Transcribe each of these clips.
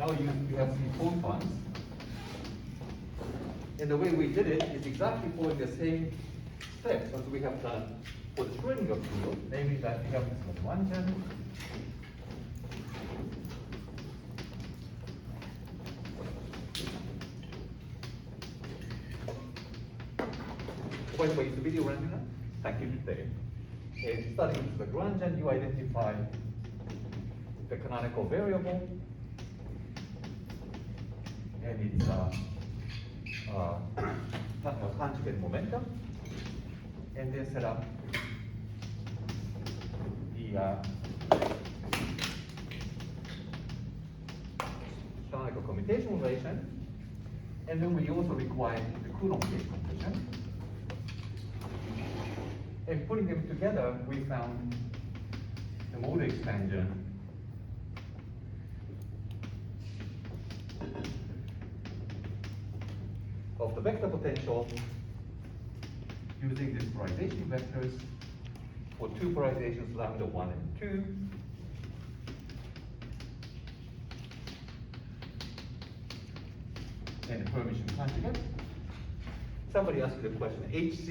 now you have some photons. And the way we did it is exactly following the same steps as we have done for the Schrödinger field, namely that we have this Lagrangian. By the way, is the video running now? Thank you, Dave. Starting with the Lagrangian, you identify the canonical variable, and it's conjugate momentum, and then set up the canonical commutation relation, and then we also require the Coulomb gauge condition. And putting them together, we found the mode expansion of the vector potential using these polarization vectors for two polarizations, lambda 1 and 2. And Hermitian conjugate. Somebody asked the question, HC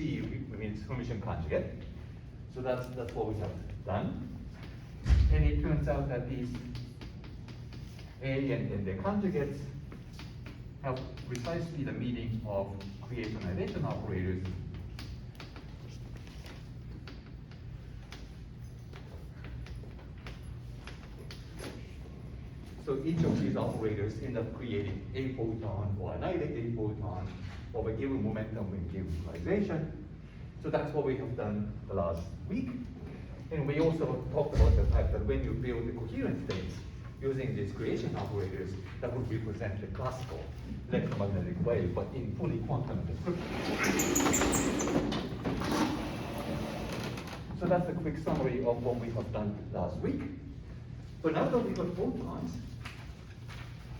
means Hermitian conjugate. So that's what we have done. And it turns out that these A and their conjugates have precisely the meaning of creationization operators. So each of these operators end up creating a photon or neither a photon of a given momentum in given polarization. So that's what we have done the last week. And we also talked about the fact that when you build the coherent states using these creation operators, that would represent the classical electromagnetic wave, but in fully quantum description. So that's a quick summary of what we have done last week. But now that we've got photons,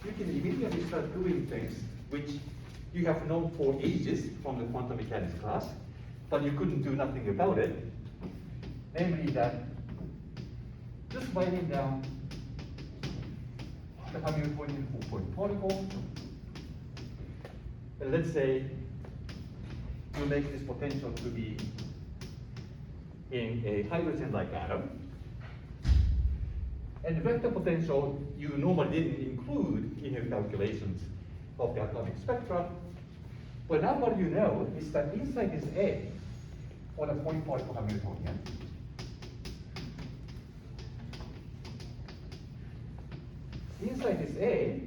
you can immediately start doing things which you have known for ages from the quantum mechanics class, but you couldn't do nothing about it. Namely that just writing down the Hamiltonian four-point particle, and let's say you make this potential to be in a hydrogen-like atom, and the vector potential you normally didn't include in your calculations of the atomic spectra. But now what you know is that inside this A, or the point particle Hamiltonian, inside this A,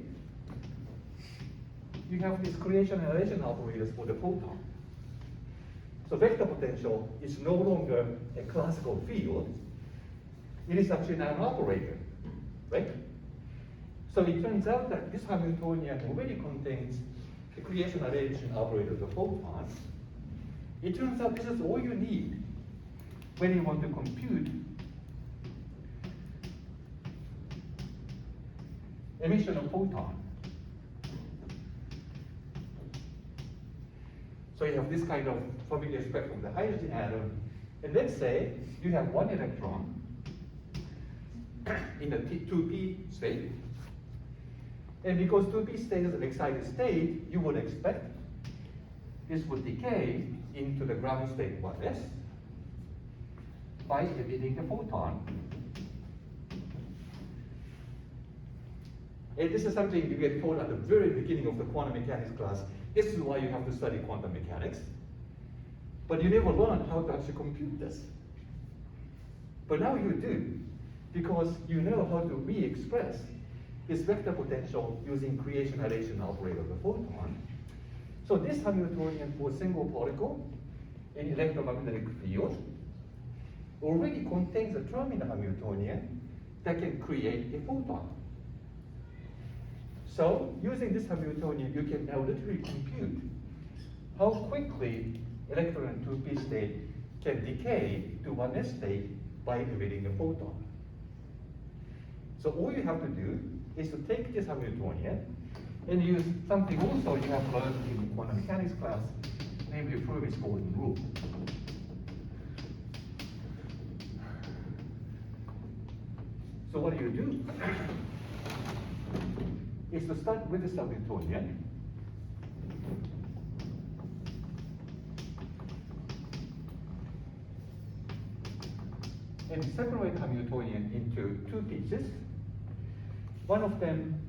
you have these creation and annihilation operators for the photon. So vector potential is no longer a classical field. It is actually now an operator, right? So it turns out that this Hamiltonian already contains the creation and annihilation operator of the photon. It turns out this is all you need when you want to compute emission of photon. So you have this kind of familiar spectrum, the hydrogen atom, and let's say you have one electron in the 2p state, and because 2p state is an excited state, you would expect this would decay into the ground state 1s by emitting the photon. And this is something you get taught at the very beginning of the quantum mechanics class. This is why you have to study quantum mechanics. But you never learn how to actually compute this. But now you do, because you know how to re-express this vector potential using creation annihilation operator of the photon. So this Hamiltonian for a single particle in electromagnetic field already contains a term in the Hamiltonian that can create a photon. So using this Hamiltonian, you can now literally compute how quickly electron in 2p state can decay to 1s state by emitting a photon. So all you have to do is to take this Hamiltonian and use something also you have learned in quantum mechanics class, namely Fermi's golden rule. So what do? is to start with this Hamiltonian. And separate Hamiltonian into two pieces. One of them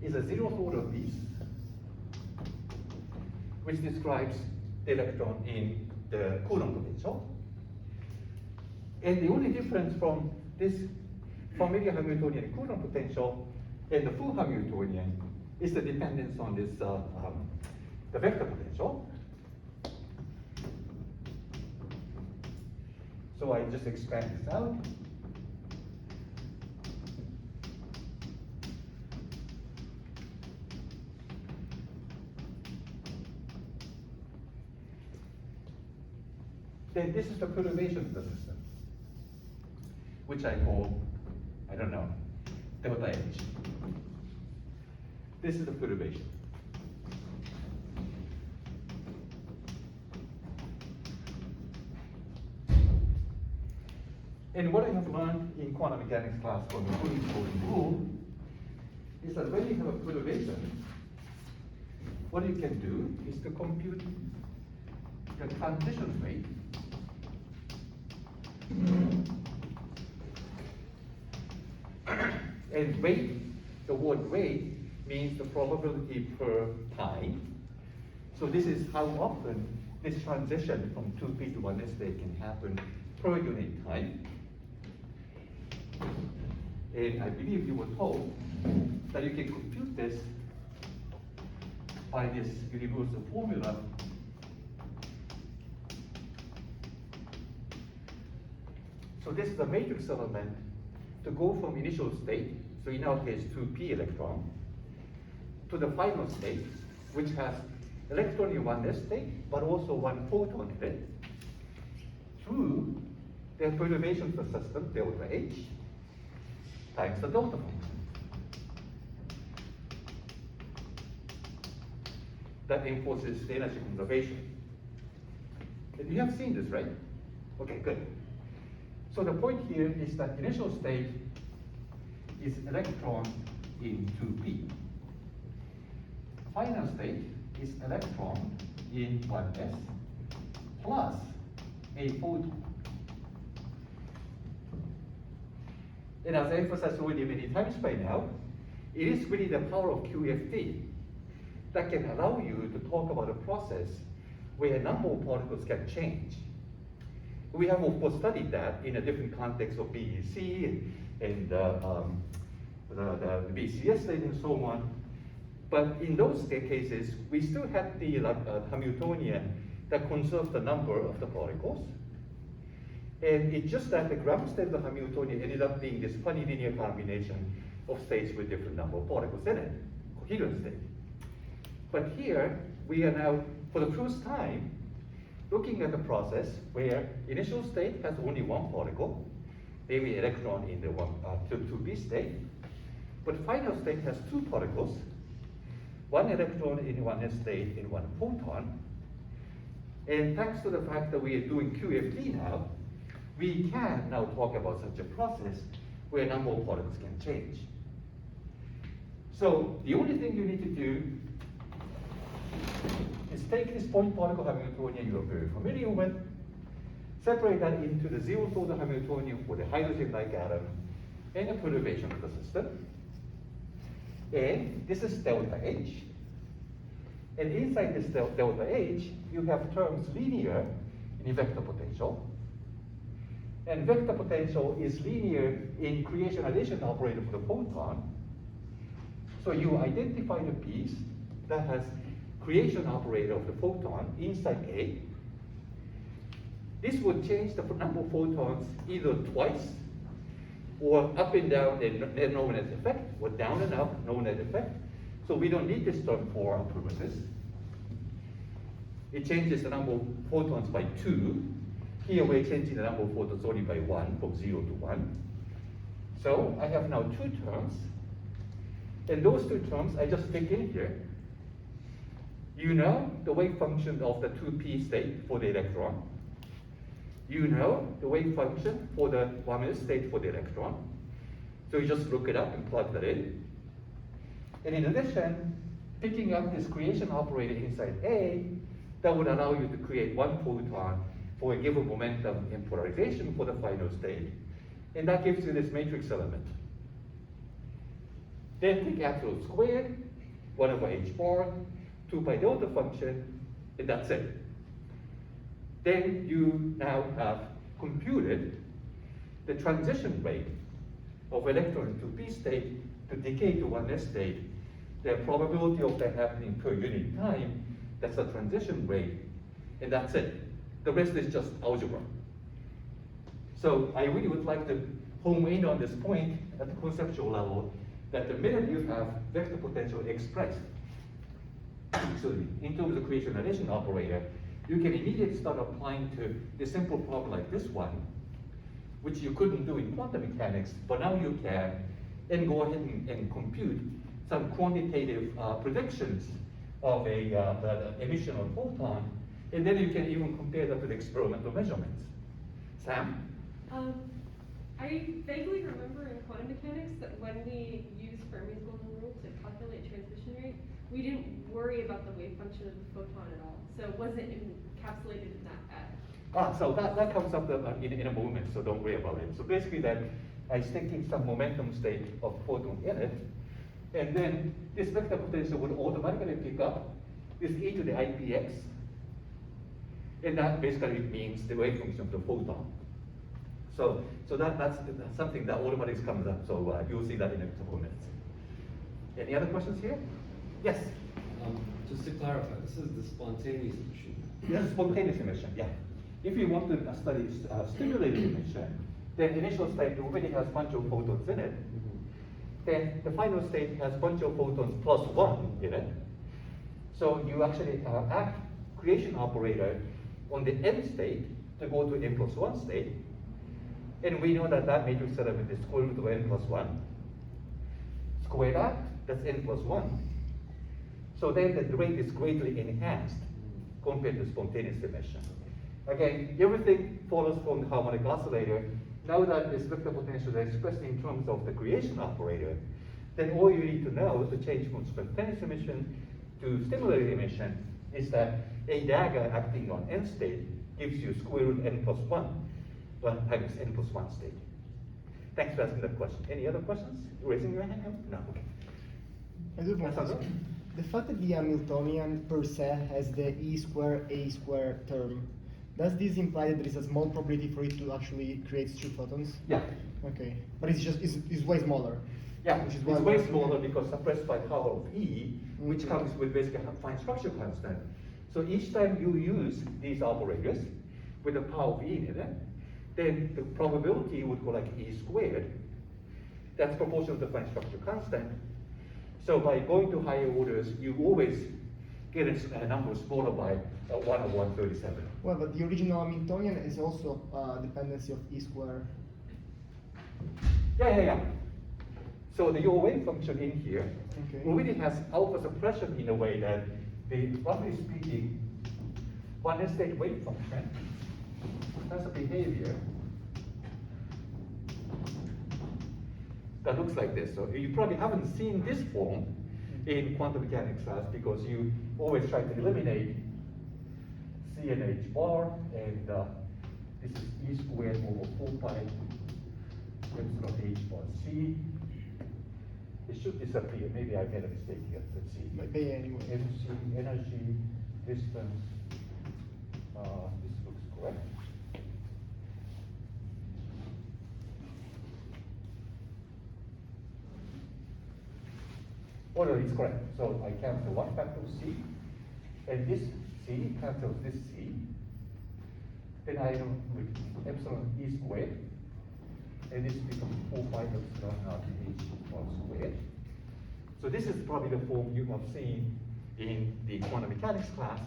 is a zeroth order piece, which describes the electron in the Coulomb potential. And the only difference from this familiar Hamiltonian Coulomb potential and the full Hamiltonian is the dependence on this the vector potential. So I just expand this out. Then this is the perturbation of the system, which I call, I don't know, delta H. This is the perturbation. And what I have learned in quantum mechanics class from the Coulomb rule is that when you have a perturbation, what you can do is to compute the transition rate and rate, the word rate means the probability per time. So this is how often this transition from 2p to 1s state can happen per unit time. And I believe you were told that you can compute this by this universal formula. So this is the matrix element to go from initial state, so in our case 2p electron, to the final state, which has electron in 1s state, but also one photon in it, through the perturbation of the system, delta H, times the delta function. That enforces the energy conservation. And you have seen this, right? Okay, good. So the point here is that initial state is electron in 2p. Final state is electron in 1s plus a photon. And as I emphasized already many times by now, it is really the power of QFT that can allow you to talk about a process where a number of particles can change. We have, of course, studied that in a different context of BEC and the BCS state and so on. But in those cases, we still had the Hamiltonian that conserved the number of the particles. And it's just that the ground state of the Hamiltonian ended up being this funny linear combination of states with different number of particles in it, coherent state. But here, we are now, for the first time, looking at the process where initial state has only one particle, maybe electron in the 2p state, but final state has two particles, one electron in 1s state and one photon. And thanks to the fact that we are doing QFT now, we can now talk about such a process where a number of particles can change. So the only thing you need to do is take this point particle Hamiltonian you are very familiar with, separate that into the zeroth order Hamiltonian for the hydrogen-like atom and the perturbation of the system. And this is delta H. And inside this delta H, you have terms linear in vector potential. And vector potential is linear in creation addition operator for the photon. So you identify the piece that has creation operator of the photon inside A. This would change the number of photons either twice, or up and down and known as effect, or down and up known as effect. So we don't need this term for our purposes. It changes the number of photons by 2. Here we're changing the number of photons only by 1, from 0 to 1. So I have now two terms. And those two terms I just stick in here. You know the wave function of the 2p state for the electron. You know the wave function for the 1s state for the electron. So you just look it up and plug that in. And in addition, picking up this creation operator inside A, that would allow you to create one photon for a given momentum in polarization for the final state. And that gives you this matrix element. Then take absolute squared, 1 over h bar, 2 pi delta function, and that's it. Then you now have computed the transition rate of electron to p state to decay to 1s state. The probability of that happening per unit time, that's the transition rate, and that's it. The rest is just algebra. So I really would like to home in on this point at the conceptual level, that the minute you have vector potential expressed, in terms of creation addition operator, you can immediately start applying to a simple problem like this one, which you couldn't do in quantum mechanics, but now you can, and go ahead and compute some quantitative predictions of the emission of photon, and then you can even compare that with experimental measurements. Sam? I vaguely remember in quantum mechanics that when we used Fermi's golden rule to calculate transmission rate, we didn't worry about the wave function of the photon at all. So it wasn't encapsulated in that F. So that comes up in a moment, so don't worry about it. So basically that I stick in some momentum state of photon in it, and then this vector potential would automatically pick up this e to the IPX, and that basically means the wave function of the photon. So that's something that automatically comes up, so you'll see that in a couple of minutes. Any other questions here? Yes? Just to clarify, this is the spontaneous emission. Yes, spontaneous emission, yeah. If you want to study stimulated emission, then initial state already has a bunch of photons in it. Then the final state has a bunch of photons plus 1 in it. So you actually add creation operator on the n state to go to n plus 1 state. And we know that that matrix element is square root of n plus 1. Square that, that's n plus 1. So then the rate is greatly enhanced compared to spontaneous emission. Again, everything follows from the harmonic oscillator. Now that this vector potential is expressed in terms of the creation operator, then all you need to know to change from spontaneous emission to stimulated emission is that a dagger acting on n state gives you square root n plus 1 times n plus 1 state. Thanks for asking that question. Any other questions? Raising your hand? No, okay. I do have one. The fact that the Hamiltonian per se has the e square a square term, does this imply that there is a small probability for it to actually create 2 photons? Yeah. Okay, but it's way smaller. Yeah, which is it's way smaller because suppressed by power of E, which comes with basically a fine structure constant. So each time you use these operators with the power of E in it, then the probability would go like E squared. That's proportional to the fine structure constant. So by going to higher orders, you always get a number smaller by 1 over 137. Well, but the original Hamiltonian is also dependency of E square. Yeah. So your wave function in here already has alpha suppression in a way that roughly speaking, one state wave function has a behavior that looks like this. So you probably haven't seen this form in quantum mechanics class because you always try to eliminate C and H bar, and this is E squared over 4 pi epsilon H bar C. It should disappear. Maybe I made a mistake here. Let's see. Maybe anyway. Energy, distance. This looks correct. Oh no, it's correct. So I cancel one factor of C, and this C cancels this C. Then I have with epsilon E squared, and this becomes 4 pi epsilon H squared. So this is probably the form you have seen in the quantum mechanics class,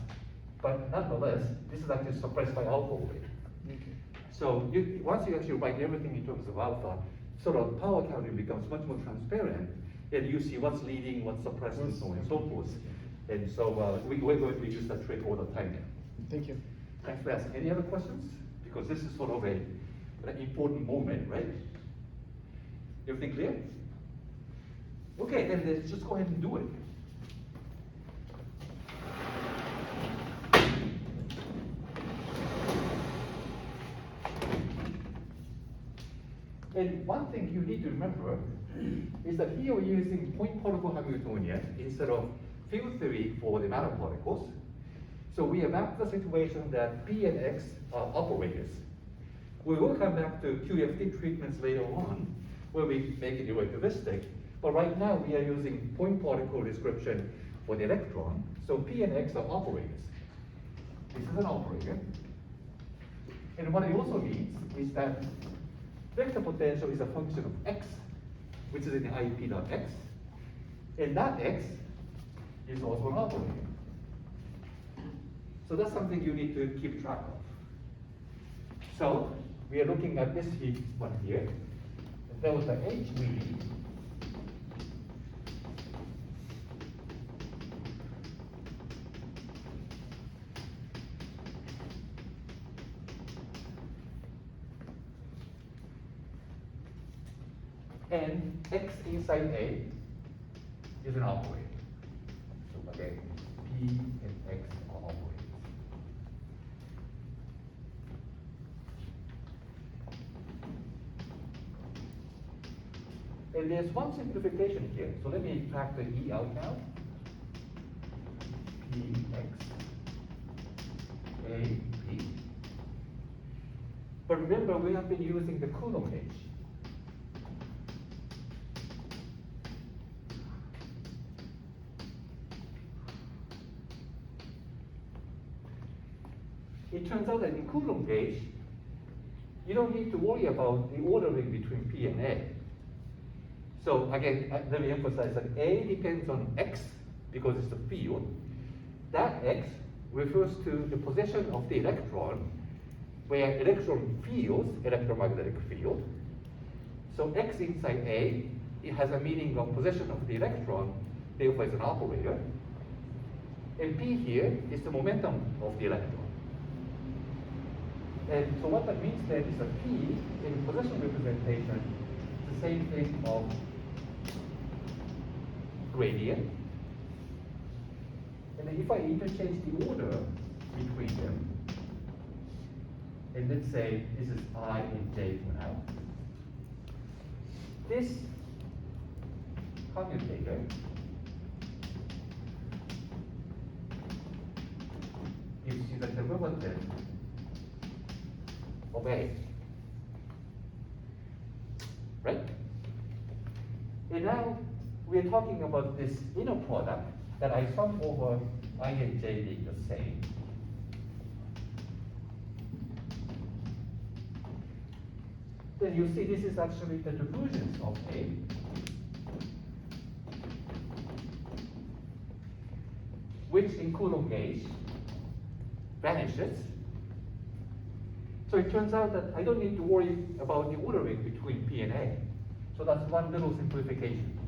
but nonetheless, this is actually suppressed by alpha already. Okay. So once you actually write everything in terms of alpha, sort of power counting becomes much more transparent, and you see what's leading, what's suppressed, and so on and so forth. And so we're going to use that trick all the time now. Thank you. Thanks for asking. Any other questions? Because this is sort of an important moment, right? Everything clear? Okay, then let's just go ahead and do it. And one thing you need to remember is that here we're using point particle Hamiltonian instead of field theory for the matter particles. So we have mapped the situation that P and X are operators. We will come back to QFT treatments later on where we make it relativistic. But right now we are using point particle description for the electron. So P and X are operators. This is an operator. And what it also means is that vector potential is a function of x, which is in IP dot x. And that x is also an operator. So that's something you need to keep track of. So we are looking at this one here. Delta H we need. And X inside A is an operator. So again, P and X are operators. And there's one simplification here. So let me factor E out now. P, X, A, P. But remember, we have been using the Coulomb gauge. It turns out that in Coulomb gauge, you don't need to worry about the ordering between P and A. So again, let me emphasize that A depends on X because it's a field. That X refers to the position of the electron, where electron feels electromagnetic field. So X inside A, it has a meaning of position of the electron, therefore it's an operator. And P here is the momentum of the electron. And so what that means then is that P in position representation is the same thing of gradient. And then if I interchange the order between them, and let's say this is I and J for now, this commutator gives you the derivative of A. Right? And now we are talking about this inner product that I sum over I and J being the same. Then you see this is actually the divergence of A. Which in Coulomb gauge vanishes. So it turns out that I don't need to worry about the ordering between P and A. So that's one little simplification.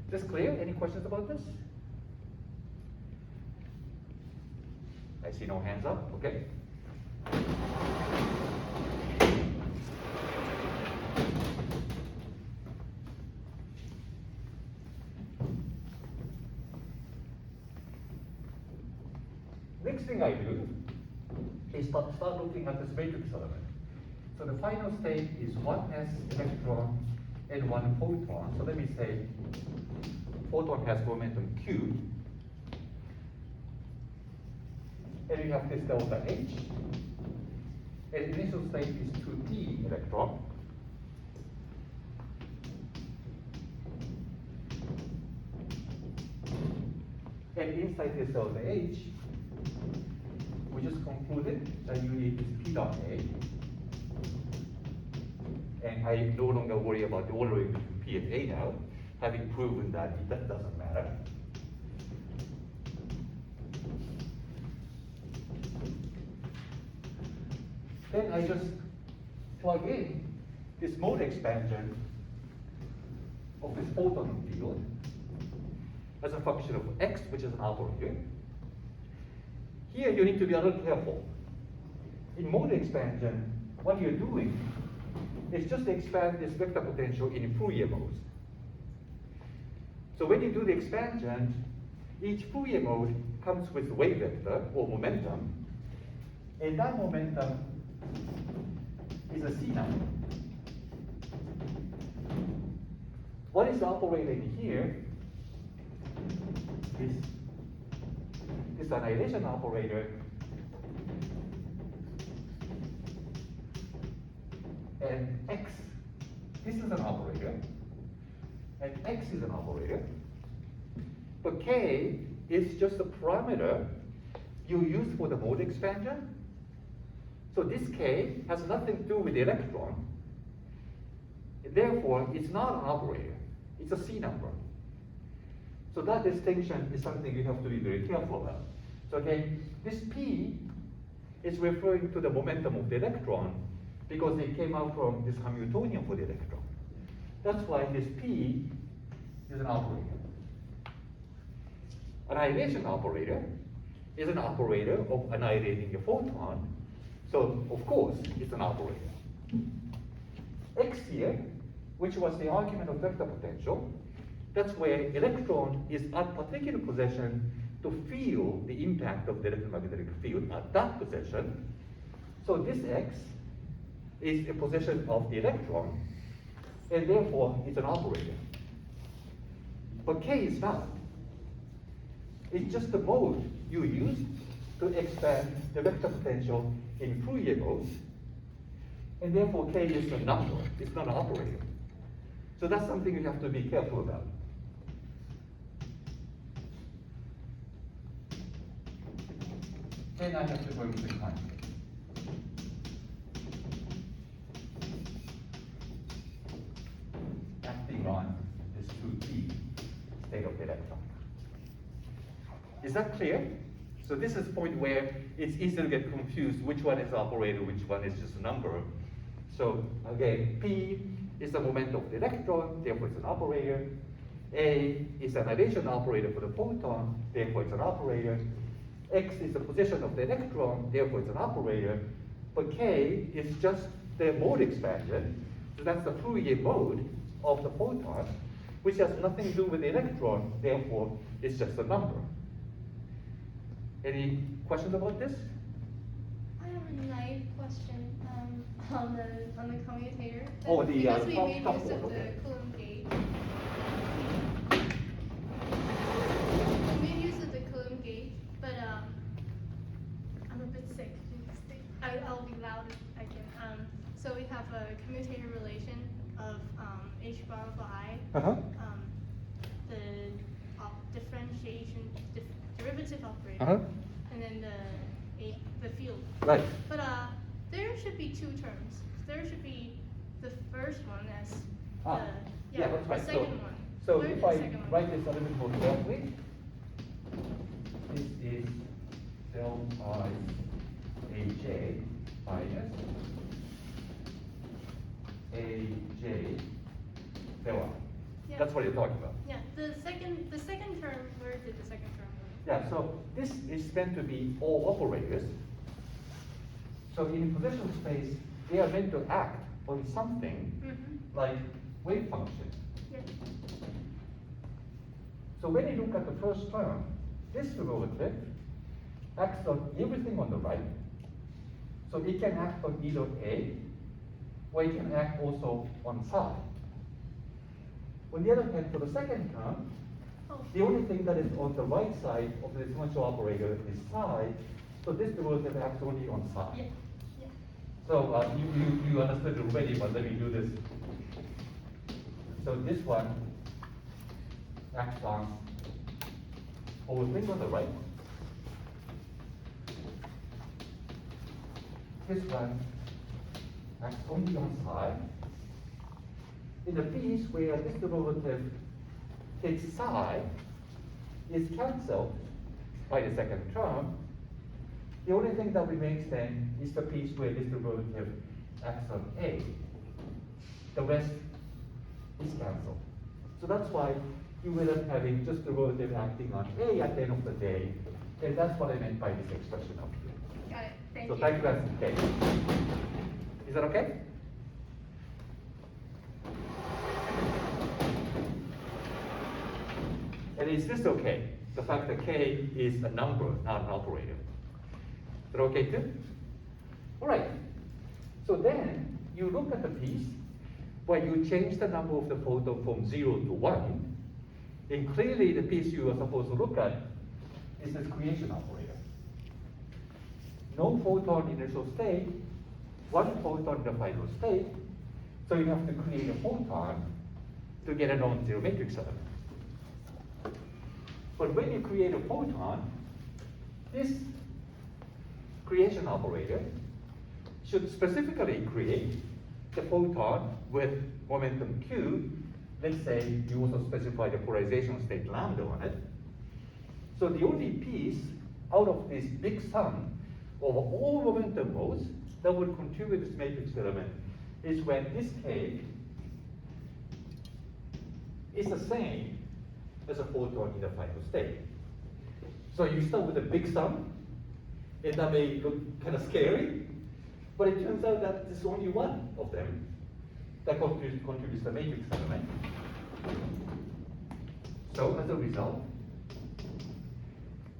This clear? Any questions about this? I see no hands up, okay. Next thing I do is start looking at this matrix element. So the final state is one S electron and one photon. So let me say photon has momentum Q. And we have this delta H. And initial state is 2p electron. And inside this delta H, we just concluded that you need this P dot A. And I no longer worry about the ordering between P and A now, having proven that that doesn't matter. Then I just plug in this mode expansion of this photon field as a function of X, which is an operator. Here you need to be a little careful. in mode expansion, what you're doing is just expand this vector potential in Fourier modes. So when you do the expansion, each Fourier mode comes with wave vector or momentum, and that momentum is a C number. What is operating here is this annihilation operator and X. This is an operator, and X is an operator. But K is just a parameter you use for the mode expansion. So this K has nothing to do with the electron. Therefore, it's not an operator. It's a C number. So that distinction is something you have to be very careful about. So okay, this P is referring to the momentum of the electron because it came out from this Hamiltonian for the electron. That's why this P is an operator. Annihilation operator is an operator of annihilating a photon. So, of course, it's an operator. X here, which was the argument of vector potential, that's where electron is at particular position to feel the impact of the electromagnetic field at that position. So this X is a position of the electron, and therefore it's an operator. But K is not. It's just the mode you use to expand the vector potential in Fourier modes, and therefore K is a number, it's not an operator. So that's something you have to be careful about. Then I have to go into the context. Acting on this 2T state of the electron. Is that clear? So this is the point where it's easy to get confused which one is operator, which one is just a number. So again, P is the momentum of the electron, therefore it's an operator. A is an annihilation operator for the photon, therefore it's an operator. X is the position of the electron, therefore it's an operator. But K is just the mode expansion, so that's the Fourier mode of the photon, which has nothing to do with the electron, therefore it's just a number. Any questions about this? I have a naive question on the commutator. Oh, the because we top made one, use of the okay. Coulomb gauge. We made use of the Coulomb gauge, but I'm a bit sick. I'll be loud if I can. So we have a commutator relation of h bar over I. The differentiation derivative operator. And then the field. Right. But there should be two terms. There should be the first one as Yeah, that's right. the second one. So Where's if the I second one? write this a little bit more carefully, this is del I Aj minus Aj del I. Yeah. That's what you're talking about. Yeah, the second term, where did the second term go? Yeah, so this is meant to be all operators. So in positional space, they are meant to act on something like wave function. Yeah. So when you look at the first term, this derivative acts on everything on the right. So it can act on either A, or it can act also on psi. On the other hand, for the second term, the only thing that is on the right side of the differential operator is psi, so this derivative acts only on psi. Yeah. Yeah. So you understood it already, but let me do this. So this one acts on everything on the right. This one acts only on psi. In the piece where this derivative takes psi is cancelled by the second term, the only thing that remains then is the piece where this derivative acts on A. The rest is cancelled. So that's why you end up having just derivative acting on A at the end of the day, and that's what I meant by this expression up here. Got it. Thank So you. time class K. Is that okay? And is this okay? The fact that K is a number, not an operator. Is that okay too? All right. So then you look at the piece where you change the number of the photon from 0 to 1, and clearly the piece you are supposed to look at is this creation operator. No photon initial state, one photon in the final state, so you have to create a photon to get a non-zero matrix element. But when you create a photon, this creation operator should specifically create the photon with momentum q. Let's say you also specify the polarization state lambda on it. So the only piece out of this big sum of all momentum modes that would contribute this matrix element is when this K is the same as a photon in the final state. So you start with a big sum, and that may look kind of scary, but it turns out that there's only one of them that contributes the matrix element. So as a result,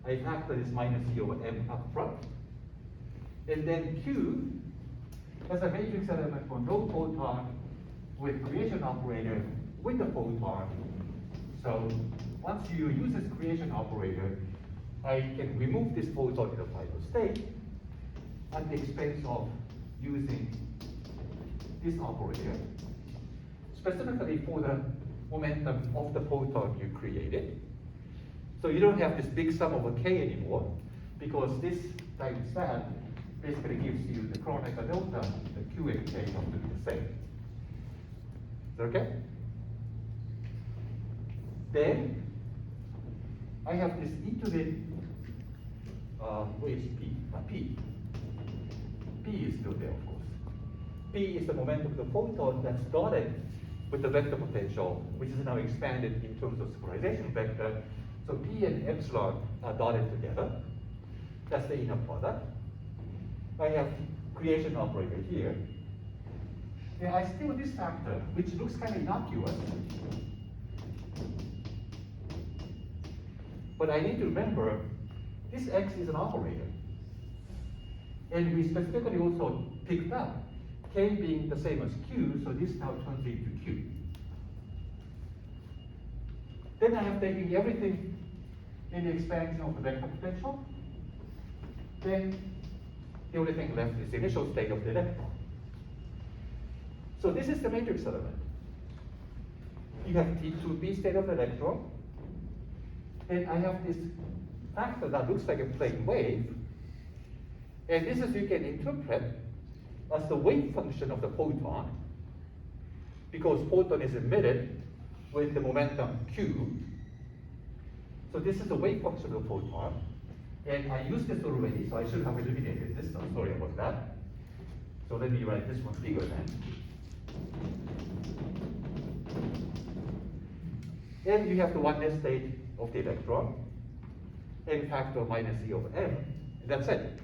I factor this minus E over M up front, and then Q has a matrix element for no photon with creation operator with the photon. So once you use this creation operator, I can remove this photon in the final state at the expense of using this operator, specifically for the momentum of the photon you created. So you don't have this big sum over K anymore, because this times that basically gives you the Kronecker delta, the Q and K have to be the same. Is that okay? Then I have this e to the where is P? P. P is still there, of course. P is the momentum of the photon that's dotted with the vector potential, which is now expanded in terms of polarization vector. So P and epsilon are dotted together. That's the inner product. I have creation operator here. And I steal this factor, which looks kind of innocuous. But I need to remember, this X is an operator. And we specifically also picked up K being the same as Q, so this now turns into Q. Then I have taken everything in the expansion of the vector potential. Then the only thing left is the initial state of the electron. So this is the matrix element. You have T2P state of the electron. And I have this factor that looks like a plane wave. And this is you can interpret as the wave function of the photon, because photon is emitted with the momentum q. So this is the wave function of the photon. And I used this already, so I should have eliminated this. I'm sorry about that. So let me write this one bigger then. And you have the oneness state of the electron, n factor minus E over m, and that's it.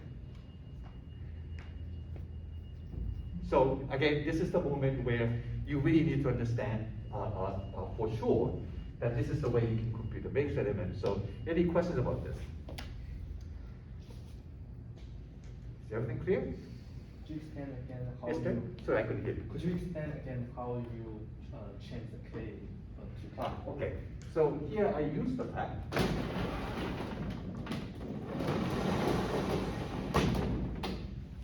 So again, this is the moment where you really need to understand for sure that this is the way you can compute the matrix element. So any questions about this? Is everything clear? Could you explain again how Yes, sir? you, Sorry, I couldn't hear you. could you explain again how you change the K to K? Okay. So here I use the fact.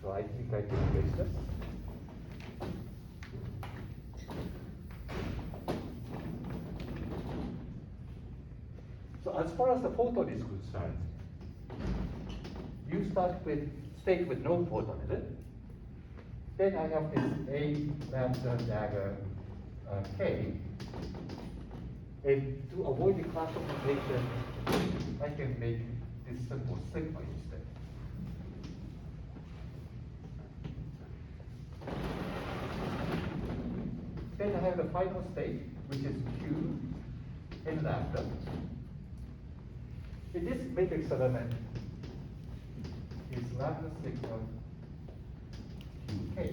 So I think I can erase this. So as far as the photon is concerned, you start with state with no photon in it. Then I have this A lambda dagger K. And to avoid the class of notation, I can make this simple sigma instead. Then I have the final state, which is Q in lambda. In this matrix element is lambda sigma UK.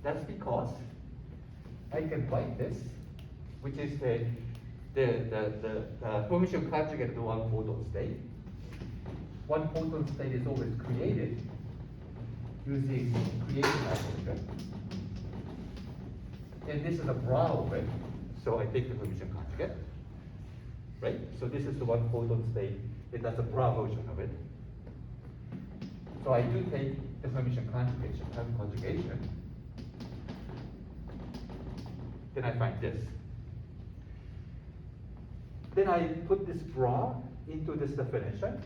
That's because I can write this, which is the Hermitian conjugate to one photon state. One photon state is always created using creation operator. And this is a bra of it, so I take the Hermitian conjugate, right? So this is the one photon state, and that's a bra version of it. So I do take the Hermitian conjugation, then I find this. Then I put this bra into this definition.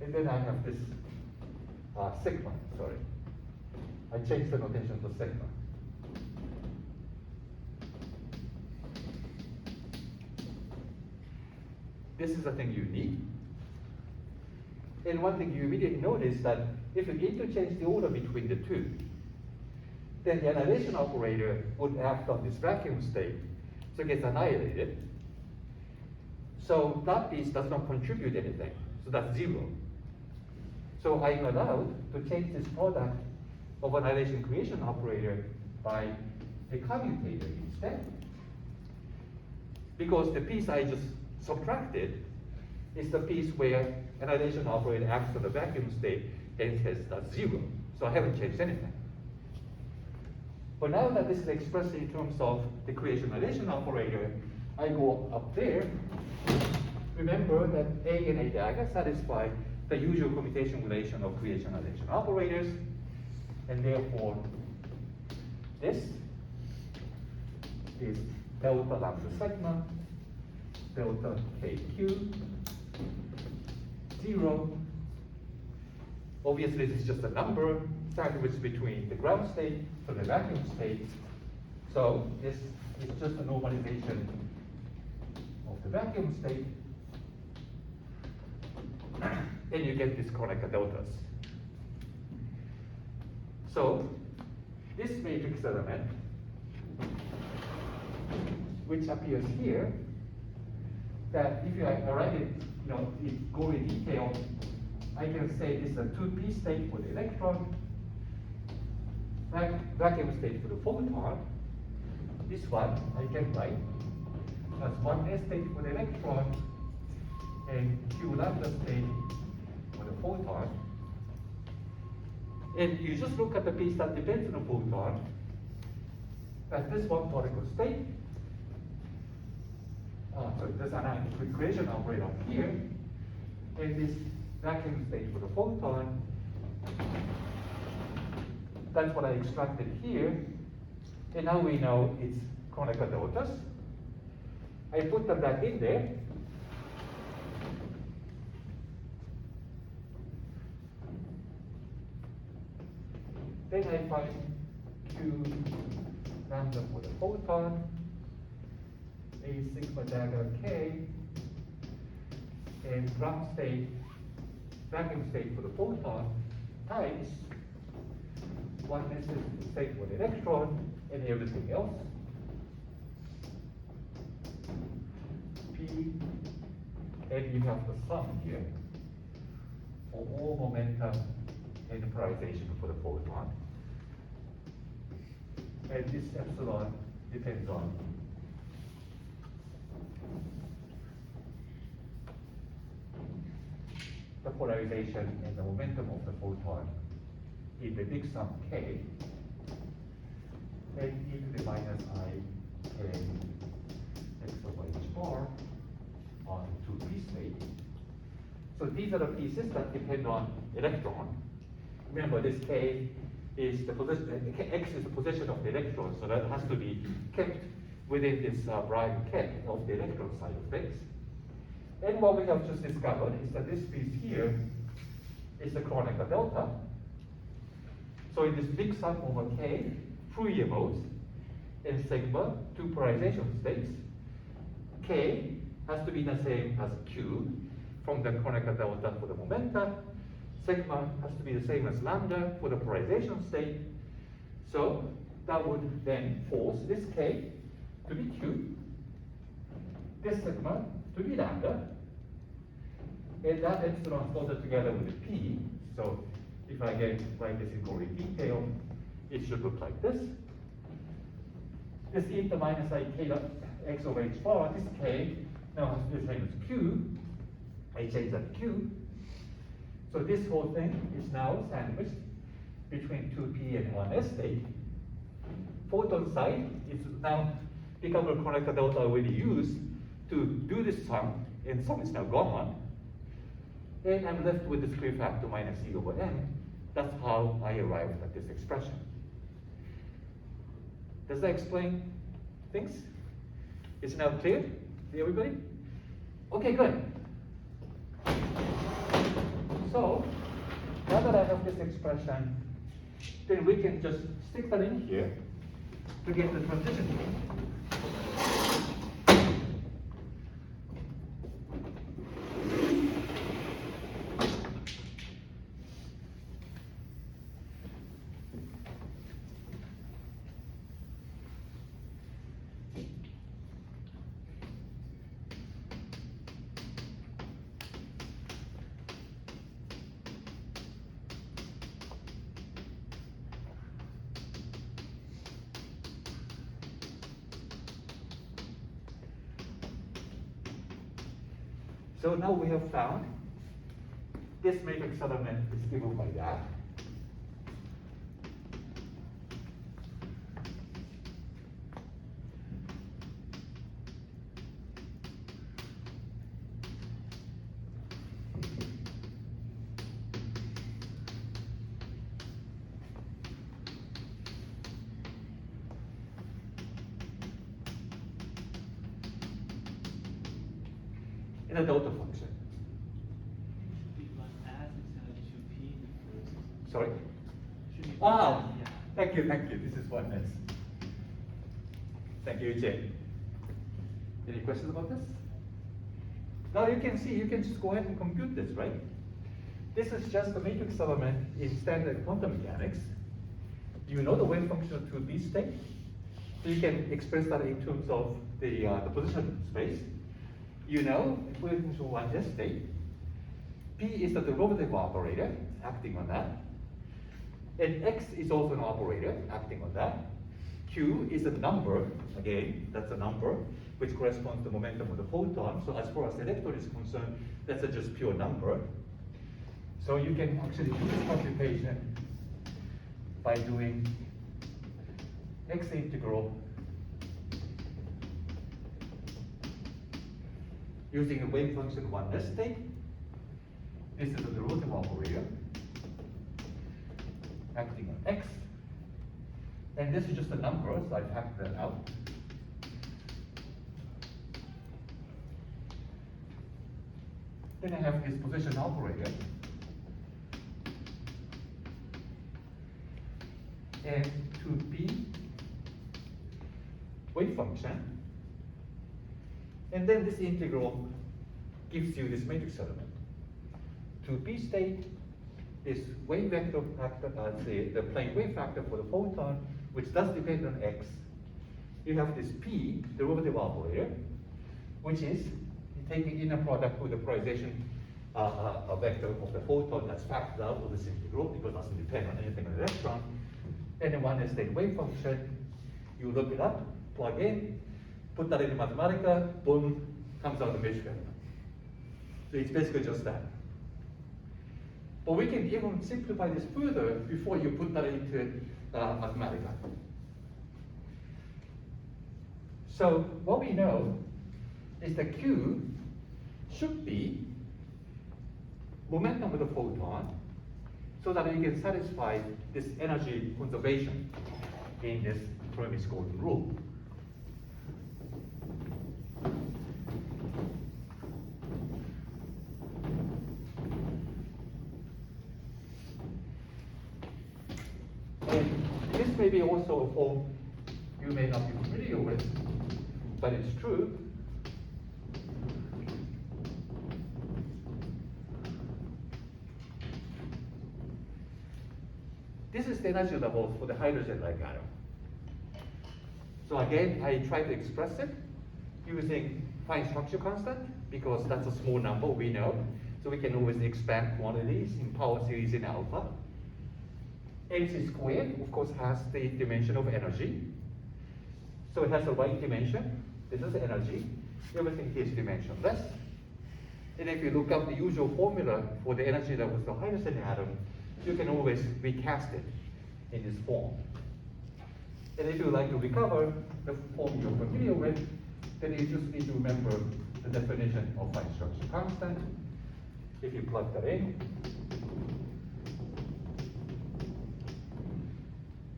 And then I have this sigma, sorry. I changed the notation to sigma. This is a thing you need. And one thing you immediately notice that if you interchange the order between the two, then the annihilation operator would act on this vacuum state, so it gets annihilated. So that piece does not contribute anything, so that's 0. So I'm allowed to change this product of annihilation creation operator by a commutator instead. Because the piece I just subtracted is the piece where annihilation operator acts on the vacuum state and says that's 0. So I haven't changed anything. But now that this is expressed in terms of the creation annihilation operator, I go up there. Remember that A and A dagger satisfy the usual commutation relation of creation annihilation operators, and therefore this is delta lambda sigma, delta KQ, 0. Obviously, this is just a number sandwiched between the ground state to the vacuum state. So this is just a normalization of the vacuum state. And you get these Kronecker deltas. So this matrix element, which appears here, that if you write it, go in detail, I can say this is a 2p state for the electron, vacuum state for the photon. This one I can write as 1s state for the electron and q lambda state for the photon. And you just look at the piece that depends on the photon, as this one particle state. So there's an creation operator up here, and this vacuum state for the photon. That's what I extracted here. And now we know it's Kronecker deltas. I put them back in there. Then I find Q lambda for the photon, A sigma dagger K, and ground state, vacuum state for the photon times 1s state for the electron and everything else. P, and you have the sum here for all momentum and polarization for the photon. And this epsilon depends on the polarization and the momentum of the photon in the big sum K, and e to the minus I K x over h bar on 2p state. So these are the pieces that depend on electron. Remember, this K is the position, x is the position of the electron, so that has to be kept within this Bragg ket of the electron side of things. And what we have just discovered is that this piece here is the Kronecker delta. So in this big sum over K, Fourier modes, and sigma, two polarization states, K has to be the same as Q from the Kronecker delta for the momenta. Sigma has to be the same as lambda for the polarization state. So that would then force this K to be Q. this sigma to be lambda, and that epsilon folded together with P. So if I write this in great detail, it should look like this. This e to the minus I k dot x over h bar, this k now has to be the same as q, h is at q. So this whole thing is now sandwiched between 2p and 1s state. Photon side is now become a connector that was already used to do this sum, and sum is now gone. And I'm left with the square factor minus e over m. That's how I arrived at this expression. Does that explain things? Is it now clear to everybody? Okay, good. So, now that I have this expression, then we can just stick that in here to get the transition point. So now we have found this matrix element is given by that. In a delta function. Sorry? Wow! Thank you. This is what next. Thank you, Jay. Any questions about this? Now you can see, you can just go ahead and compute this, right? This is just a matrix element in standard quantum mechanics. You know the wave function of 2B state. So you can express that in terms of the position space. You know wave function 1S state. P is the derivative operator acting on that. And X is also an operator acting on that. Q is a number, again, that's a number, which corresponds to the momentum of the photon. So as far as the electron is concerned, that's a just pure number. So you can actually do this computation by doing X integral using a wave function 1S state. This is a derivative operator acting on X. And this is just a number, so I factor that out. Then I have this position operator. And 2B wave function. And then this integral gives you this matrix element. 2B state is wave vector factor, the plane wave factor for the photon, which does depend on X. You have this P, derivative operator, which is taking inner product with the polarization vector of the photon that's factored out with this integral because it doesn't depend on anything on the electron. And then 1S state wave function, you look it up, plug in, put that in Mathematica, boom, comes out the matrix element. So it's basically just that. But we can even simplify this further before you put that into Mathematica. So what we know is that Q should be momentum of the photon so that you can satisfy this energy conservation in this Fermi's golden rule. And this may be also a form you may not be familiar with, but it's true. This is the energy level for the hydrogen-like atom. So again, I try to express it using fine structure constant, because that's a small number, we know. So we can always expand quantities in power series in alpha. MC squared, of course, has the dimension of energy. So it has the right dimension. This is energy. Everything here is dimensionless. And if you look up the usual formula for the energy that was the highest in the atom, you can always recast it in this form. And if you like to recover the form you're familiar with, then you just need to remember the definition of fine structure constant. If you plug that in,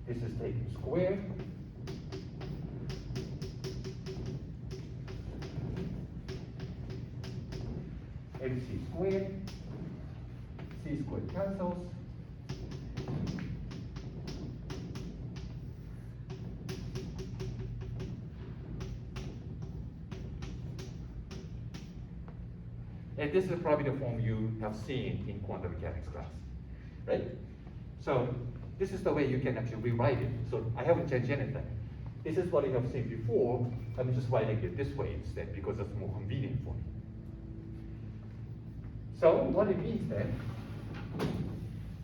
this is taken squared. MC squared, C squared cancels. And this is probably the form you have seen in quantum mechanics class, right? So this is the way you can actually rewrite it. So I haven't changed anything. This is what you have seen before. I'm just writing it this way instead because it's more convenient for me. So what it means then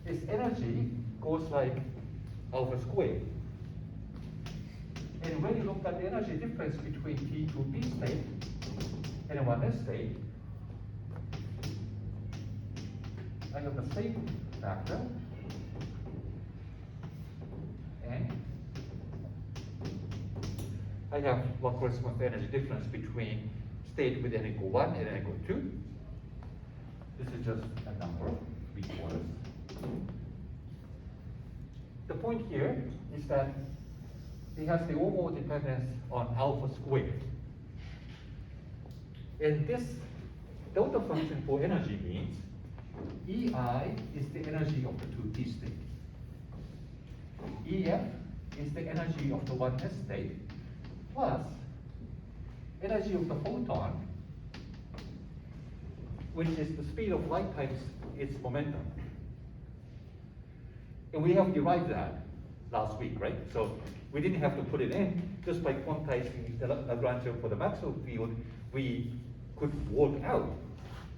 is energy goes like alpha squared. And when you look at the energy difference between T2B state and 1s state, I have the same factor, and I have what corresponds to energy difference between state with n equal 1 and n equal 2. This is just a number, 3/4. The point here is that it has the overall dependence on alpha squared. And this delta function for energy means EI is the energy of the 2T state. EF is the energy of the 1s state, plus energy of the photon, which is the speed of light times its momentum. And we have derived that last week, right? So we didn't have to put it in. Just by quantizing the Lagrangian for the Maxwell field, we could work out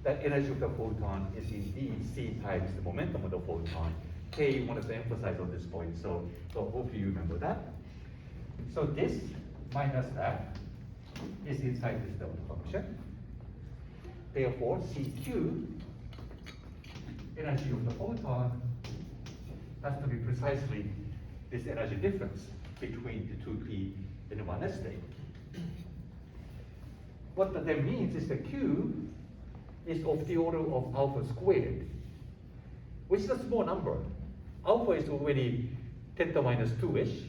that energy of the photon is indeed c times the momentum of the photon. K wanted to emphasize on this point, so hopefully you remember that. So this minus that is inside this delta function. Therefore, CQ, energy of the photon, has to be precisely this energy difference between the 2P and the 1s state. What that means is the Q is of the order of alpha squared, which is a small number. Alpha is already 10 to the minus 2-ish.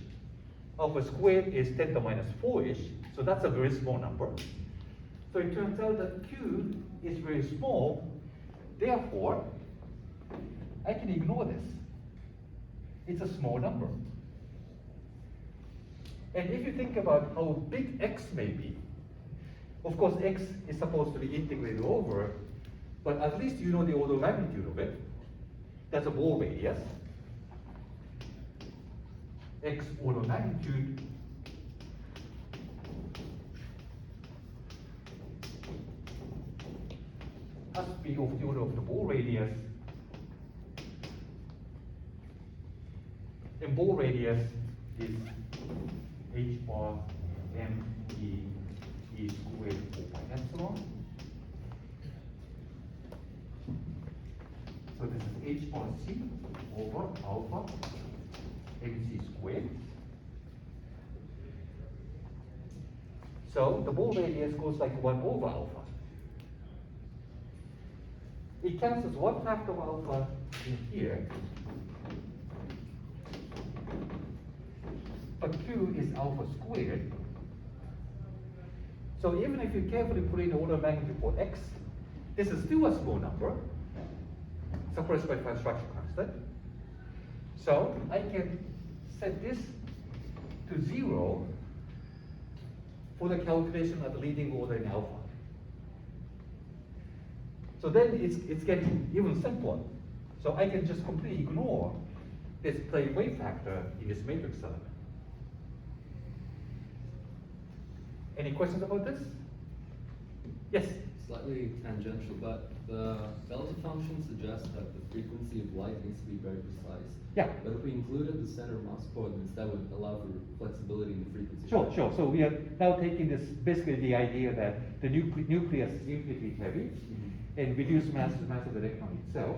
Alpha squared is 10 to the minus 4-ish, so that's a very small number. So it turns out that Q is very small, therefore, I can ignore this. It's a small number. And if you think about how big x may be, of course x is supposed to be integrated over, but at least you know the order of magnitude of it. That's a ball radius. X order of magnitude has to be of the order of the ball radius. And ball radius is h bar m e squared 4 pi epsilon. So this is h bar c over alpha mc squared. So the ball radius goes like 1 over alpha. It cancels one factor of alpha in here, but Q is alpha squared. So even if you carefully put in the order of magnitude for x, this is still a small number, suppressed by fine structure constant. So I can set this to 0 for the calculation of the leading order in alpha. So then it's getting even simpler. So I can just completely ignore this plane wave factor in this matrix element. Any questions about this? Yes? Slightly tangential, but the delta function suggests that the frequency of light needs to be very precise. Yeah. But if we included the center of mass coordinates, that would allow for flexibility in the frequency. Sure, sure. So we are now taking this, basically the idea that the nucleus is infinitely heavy and reduced mass to the mass of the electron itself.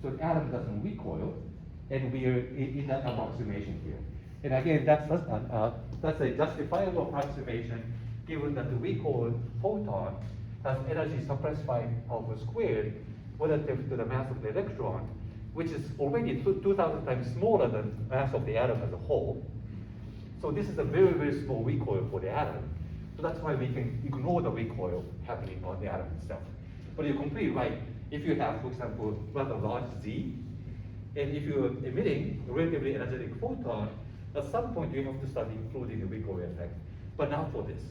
So the atom doesn't recoil, and we are in that approximation here. And again, that's a justifiable approximation given that the recoil photon has energy suppressed by alpha squared relative to the mass of the electron, which is already 2,000 times smaller than the mass of the atom as a whole. So this is a very, very small recoil for the atom. So that's why we can ignore the recoil happening on the atom itself. But you're completely right. If you have, for example, rather large Z, and if you're emitting a relatively energetic photon, at some point you have to start including the recoil effect. But not for this.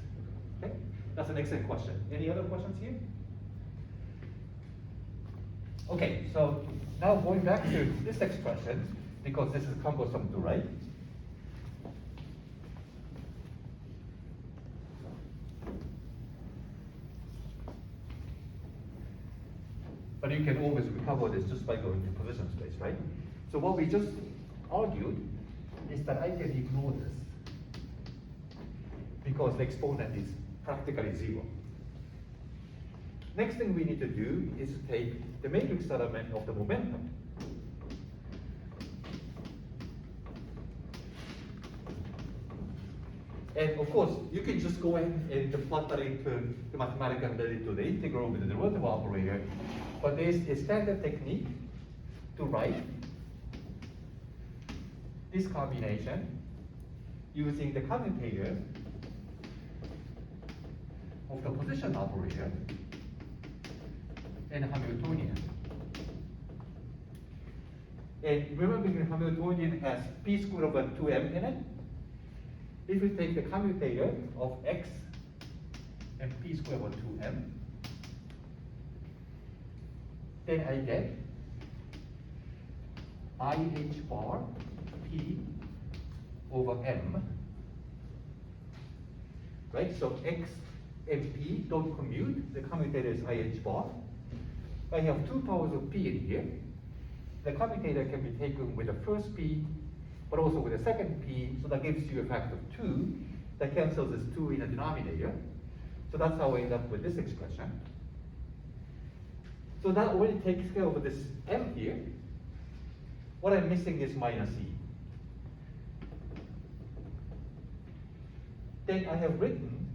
Okay? That's an excellent question. Any other questions here? Okay, so now going back to this expression, because this is cumbersome to write. But you can always recover this just by going to position space, right? So what we just argued is that I can ignore this because the exponent is practically zero. Next thing we need to do is to take the matrix element of the momentum. And of course, you can just go ahead and plot that into the mathematical ability to the integral with the derivative operator. But there's a standard technique to write this combination using the commutator of the position operator and Hamiltonian. And remember, the Hamiltonian has p squared over 2m in it. If we take the commutator of x and p squared over 2m, then I get IH bar p over m. Right? So x and p don't commute. The commutator is IH bar. I have two powers of p in here. The commutator can be taken with the first p, but also with the second p, so that gives you a factor of 2. That cancels this 2 in the denominator. So that's how I end up with this expression. So that already takes care of this m here. What I'm missing is minus e. Then I have written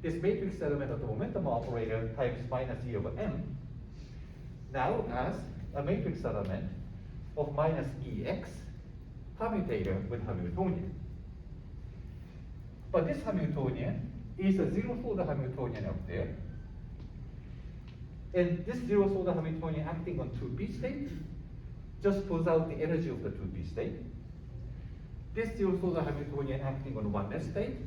this matrix element of the momentum operator times minus e over m now as a matrix element of minus ex commutator with Hamiltonian. But this Hamiltonian is a zero order Hamiltonian up there. And this zero order Hamiltonian acting on 2p state just pulls out the energy of the 2p state. This zero order Hamiltonian acting on 1s state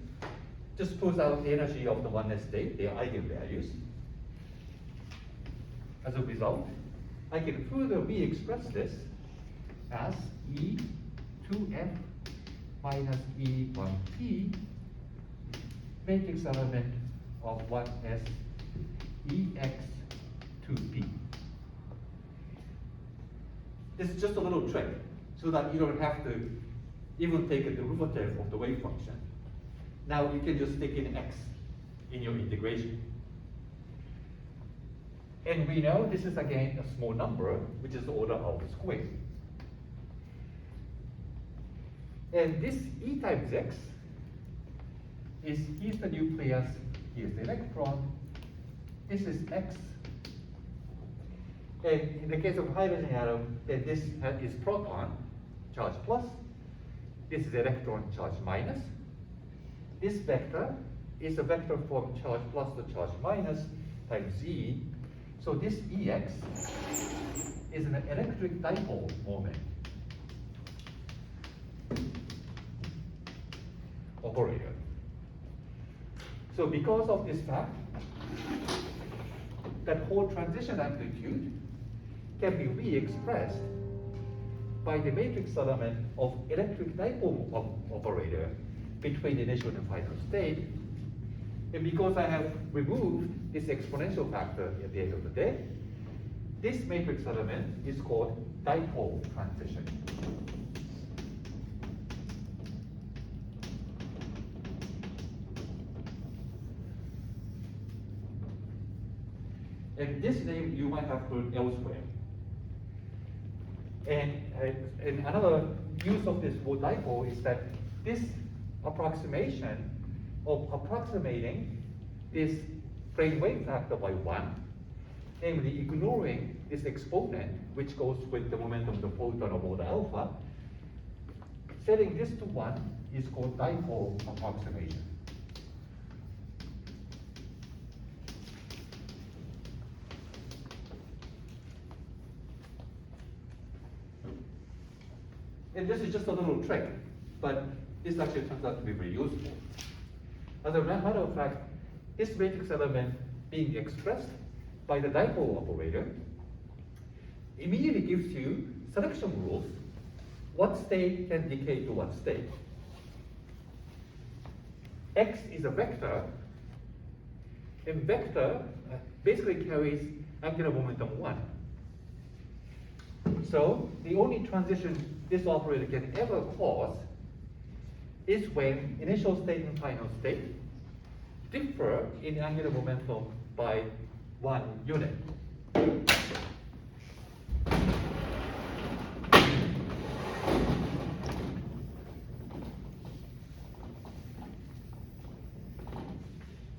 just pulls out the energy of the 1s state, their eigenvalues. As a result, I can further re-express this as E2f minus E1p matrix element of 1s ex2p. This is just a little trick so that you don't have to even take a derivative of the wave function. Now you can just stick in x in your integration. And we know this is again a small number, which is the order of squared. And this E times x is, here's the nucleus, here's the electron, this is x. And in the case of hydrogen atom, then this is proton, charge plus, this is electron, charge minus. This vector is a vector from charge plus to charge minus times z. So this Ex is an electric dipole moment operator. So because of this fact, that whole transition amplitude can be re-expressed by the matrix element of electric dipole operator between the initial and final state. And because I have removed this exponential factor at the end of the day, this matrix element is called dipole transition. And this name you might have heard elsewhere. And another use of this word dipole is that this approximation of approximating this plane wave factor by 1, namely ignoring this exponent which goes with the momentum of the photon of order alpha, setting this to 1 is called dipole approximation. And this is just a little trick, but this actually turns out to be very useful. As a matter of fact, this matrix element being expressed by the dipole operator immediately gives you selection rules. What state can decay to what state? X is a vector, and vector basically carries angular momentum 1. So the only transition this operator can ever cause is when initial state and final state differ in angular momentum by 1 unit.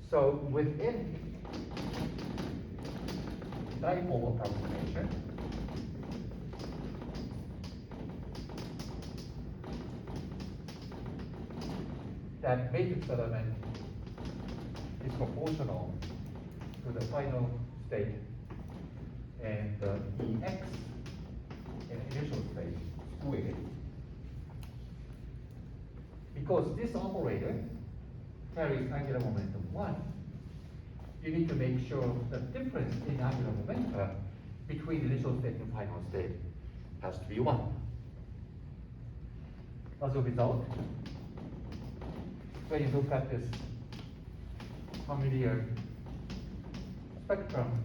So within dipole approximation, that matrix element is proportional to the final state and the Ex in initial state squared. Because this operator carries angular momentum 1, you need to make sure the difference in angular momenta between initial state and final state has to be 1. As a result, when you look at this familiar spectrum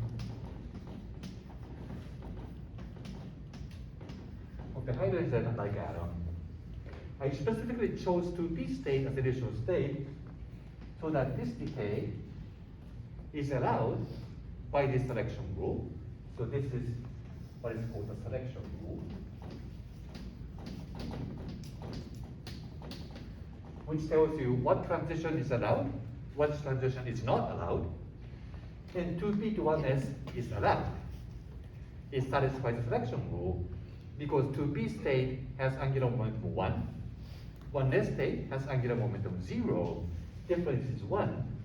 of the hydrogen-like atom, I specifically chose 2p state as initial state so that this decay is allowed by this selection rule. So this is what is called the selection rule, which tells you what transition is allowed, what transition is not allowed, and 2p to 1s is allowed. It satisfies the selection rule because 2p state has angular momentum 1, 1s state has angular momentum 0, difference is 1,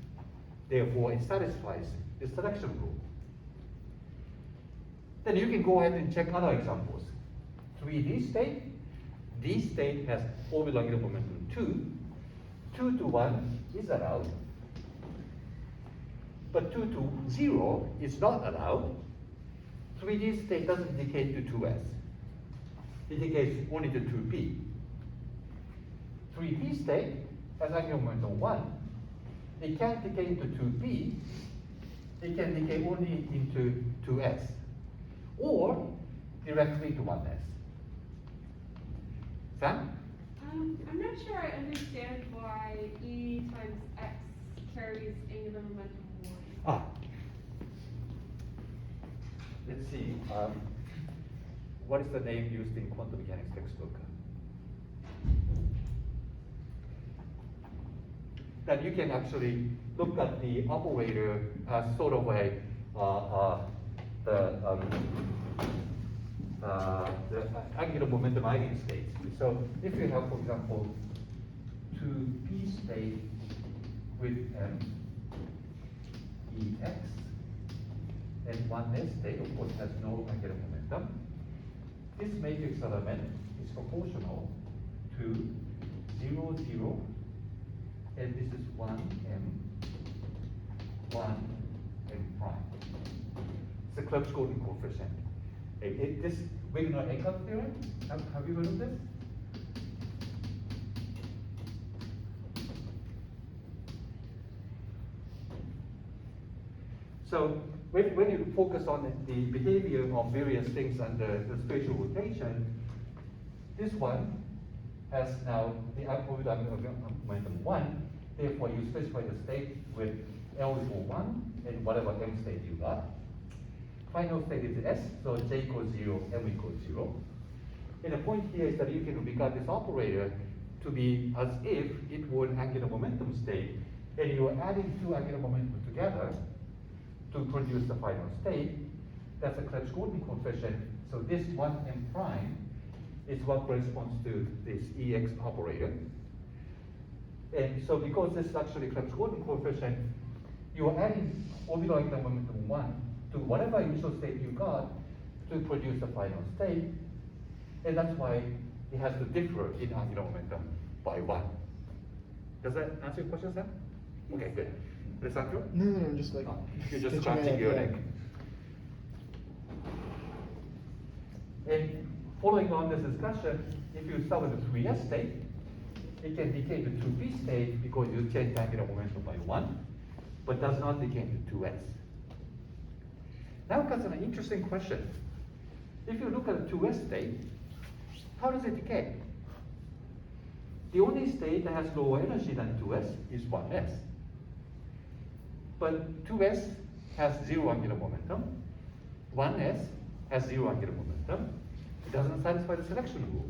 therefore it satisfies the selection rule. Then you can go ahead and check other examples. 3d state, d state has orbital angular momentum 2, 2 to 1 is allowed, but 2 to 0 is not allowed. 3d state doesn't decay to 2s. It decays only to 2p. 3p state has angular momentum 1. It can't decay into 2p. It can decay only into 2s, or directly to 1s. Sam? I'm not sure I understand why E times X carries angular momentum 1. Let's see. What is the name used in quantum mechanics textbook? That you can actually look at the operator as sort of a the angular momentum eigenstate. So if you have, for example, 2p state with Ex, and 1s state, of course, has no angular momentum, this matrix element is proportional to 0, 0, and this is 1, m, 1, m prime. It's the Krebs-Gordon coefficient. This Wegener-Eckert theorem, have you heard of this? So when you focus on the behavior of various things under the spatial rotation, this one has now the absolute momentum 1. Therefore, you specify the state with L equal 1 and whatever M state you got. Final state is S, so J equals 0, M equals 0. And the point here is that you can regard this operator to be as if it were an angular momentum state, and you are adding two angular momentum together to produce the final state. That's a Krebs-Gordon coefficient. So this 1m prime is what corresponds to this EX operator. And so because this is actually Krebs-Gordon coefficient, you are adding orbital angular momentum 1 to whatever initial state you got to produce the final state. And that's why it has to differ in angular momentum by 1. Does that answer your question, Sam? Okay, good. Alessandro? No, I'm just like. Oh, you're just stretching scratching your yeah. neck. And following on this discussion, if you start with a 3s state, it can decay to 2p state because you change angular momentum by 1, but does not decay to 2s. Now comes an interesting question. If you look at a 2s state, how does it decay? The only state that has lower energy than 2s is 1s. But 2s has 0 angular momentum, 1s has 0 angular momentum. It doesn't satisfy the selection rule.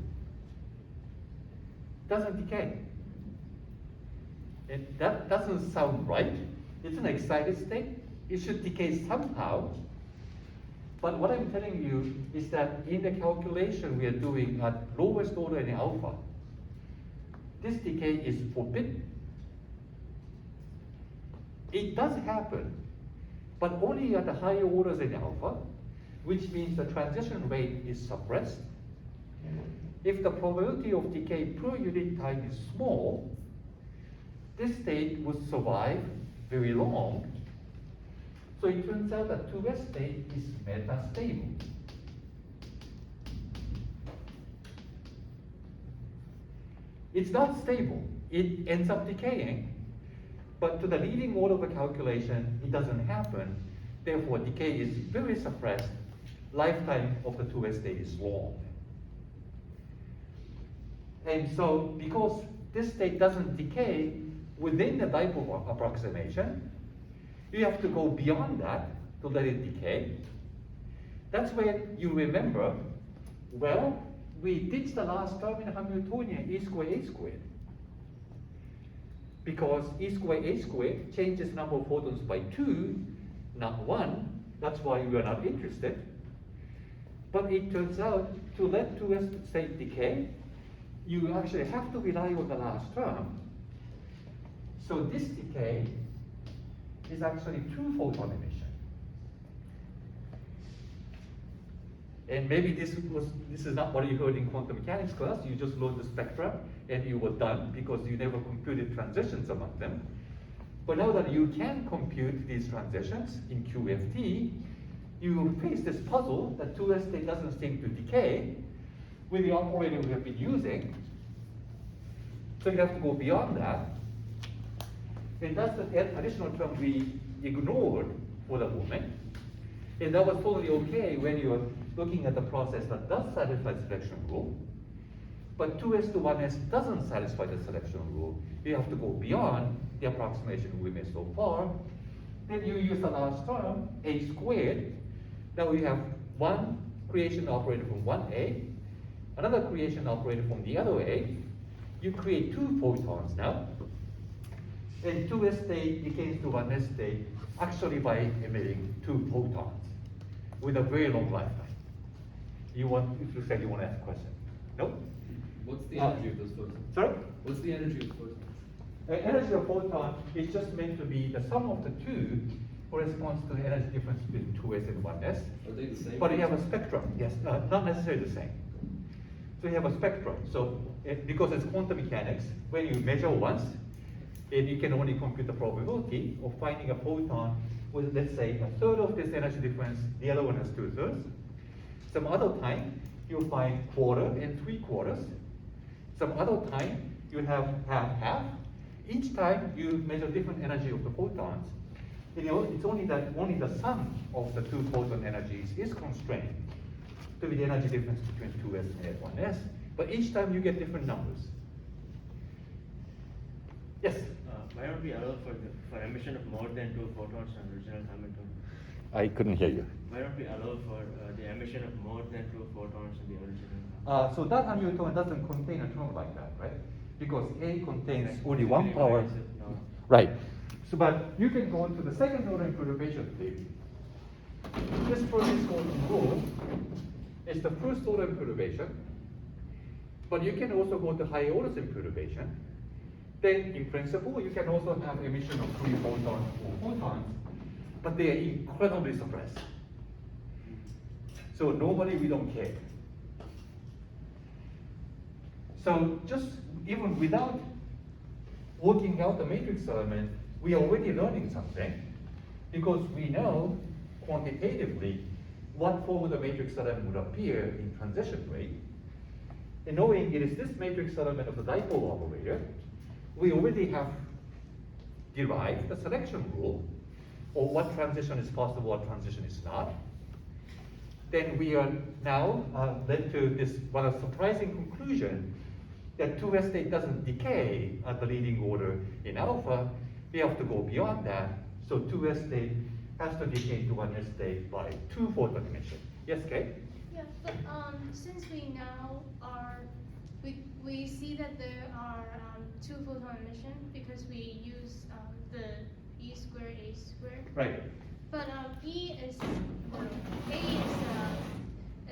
Doesn't decay. And that doesn't sound right. It's an excited state. It should decay somehow. But what I'm telling you is that in the calculation we are doing at lowest order in alpha, this decay is forbidden. It does happen, but only at the higher orders in alpha, which means the transition rate is suppressed. If the probability of decay per unit time is small, this state would survive very long. So it turns out that 2s state is metastable. It's not stable. It ends up decaying, but to the leading order of the calculation, it doesn't happen. Therefore, decay is very suppressed. Lifetime of the 2s state is long. And so, because this state doesn't decay within the dipole approximation, you have to go beyond that to let it decay. That's when you remember, well, we ditched the last term in Hamiltonian, e squared a squared. Because e squared a squared changes number of photons by 2, not 1. That's why we are not interested. But it turns out to let 2s state decay, you actually have to rely on the last term. So this decay is actually 2 photon emission. And maybe this is not what you heard in quantum mechanics class. You just learned the spectra and you were done because you never computed transitions among them. But now that you can compute these transitions in QFT, you face this puzzle that 2s state doesn't seem to decay with the operator we have been using. So you have to go beyond that. And that's the additional term we ignored for the moment. And that was totally okay when you're looking at the process that does satisfy the selection rule. But 2s to 1s doesn't satisfy the selection rule. You have to go beyond the approximation we made so far. Then you use the last term, a squared. Now we have one creation operator from one A, another creation operator from the other A. You create 2 photons now. And 2s state decays to 1s state actually by emitting 2 photons with a very long lifetime. You said you want to ask a question? No? What's the energy of those photons? Sorry? What's the energy of the photons? The energy of photon is just meant to be the sum of the 2 corresponds to the energy difference between 2s and 1s. Are they the same? But you have a spectrum. Yes, not necessarily the same. So you have a spectrum. So because it's quantum mechanics, when you measure once, and you can only compute the probability of finding a photon with, let's say, a third of this energy difference, the other one has 2/3. Some other time, you find quarter and 3/4. Some other time, you have half. Each time, you measure different energy of the photons. It's only that only the sum of the two photon energies is constrained to be the energy difference between 2s and 1s, but each time you get different numbers. Yes? Why don't we allow for emission of more than 2 photons on original Hamilton? I couldn't hear you. Why don't we allow for the emission of more than 2 photons in the original? So that Hamilton doesn't contain a term like that, right? Because A contains only one power. No. Right. So, but you can go into the second order perturbation theory. This Fermi's golden rule is the first order perturbation, but you can also go to higher orders in perturbation. Then, in principle, you can also have emission of 3 photons or photons, but they are incredibly suppressed. So normally we don't care. So just even without working out the matrix element, we are already learning something, because we know quantitatively what form of the matrix element would appear in transition rate. And knowing it is this matrix element of the dipole operator, we already have derived the selection rule, or what transition is possible, what transition is not. Then we are now led to this rather surprising conclusion that 2s state doesn't decay at the leading order in alpha. We have to go beyond that. So 2s state has to decay to 1s state by 2 photon emission. Yes, Kate? Yeah, but since we now are, we see that there are 2 photon emission because we use the E squared, A squared. Right. But E is, A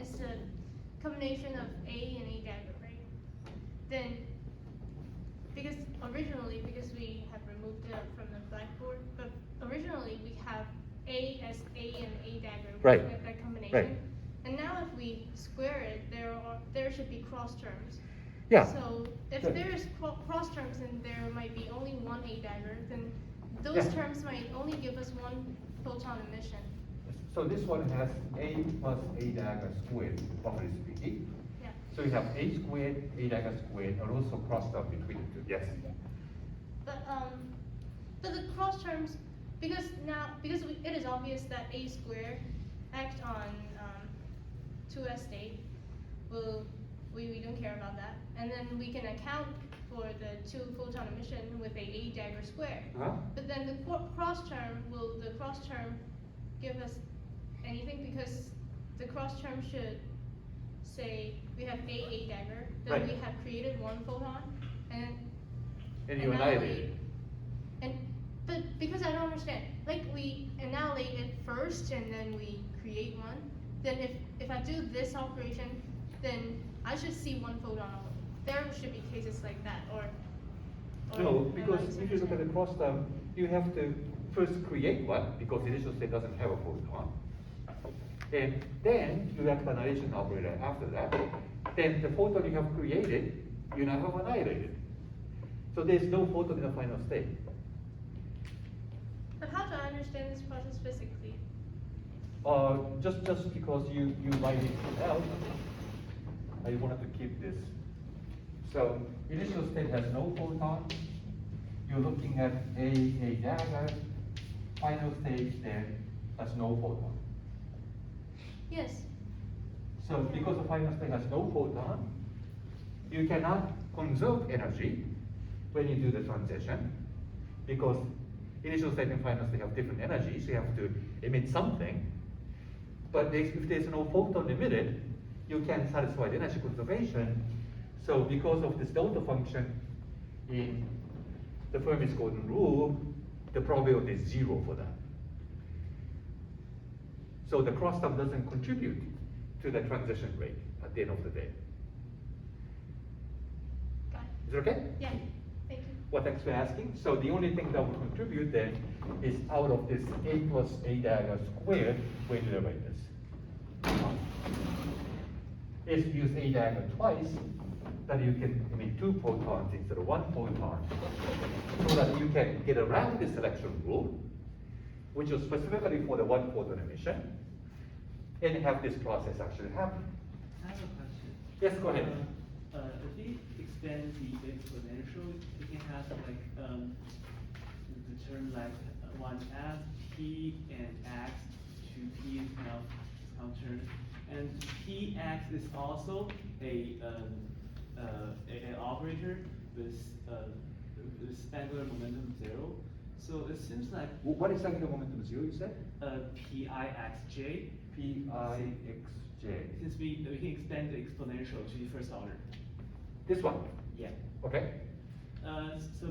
is a combination of A and A dagger, right? Then, because we have removed it from the blackboard, but originally we have A as A and A dagger, Right. that combination. Right. And now if we square it, there should be cross terms. Yeah. So if Good. there is cross terms and there might be only one A dagger, then those Yeah. terms might only give us 1 photon emission. So this one has A plus A dagger squared, roughly speaking. Yeah. So you have A squared, A dagger squared, and also crossed out between the two. Yes. But the cross terms, because it is obvious that A squared act on 2s state, we don't care about that. And then we can account for the 2 photon emission with A dagger squared. Uh-huh. But then the cross term, will the cross term give us anything? Because the cross term should say we have A dagger, then Right. we have created 1 photon, and you annihilate it. But because I don't understand, like we annihilate it first and then we create 1, then if I do this operation, then I should see 1 photon. There should be cases like that, or No, am I because if you look at the misunderstanding? cross term, you have to first create one, because the initial state doesn't have a photon. And then you have the annihilation operator after that. Then the photon you have created, you now have annihilated. So there's no photon in the final state. But how do I understand this process physically? Just because you write it out, I wanted to keep this. So initial state has no photon. You're looking at A dagger. Final state then has no photon. Yes. So because the final state has no photon, you cannot conserve energy when you do the transition, because initial state and final state have different energies. You have to emit something. But if there's no photon emitted, you can't satisfy the energy conservation. So because of this delta function in the Fermi's golden rule, the probability is 0 for that. So the cross-term doesn't contribute to the transition rate at the end of the day. Got it. Is it okay? Yeah. Thank you. Well, thanks for asking. So the only thing that will contribute then is out of this A plus A dagger squared weighted operators. If you use A dagger twice, then you can emit 2 photons instead of 1 photon, so that you can get around the selection rule, which is specifically for the 1 photon emission, and have this process actually happen. I have a question. Yes, go ahead. If we extend the exponential, we can have like the term like 1f P and X to P is kind of counter, and Px is also an operator with angular momentum 0. So it seems like What is angular momentum 0, you said? Pixj. Pixj. Since we can expand the exponential to the first order. This one? Yeah. Okay. So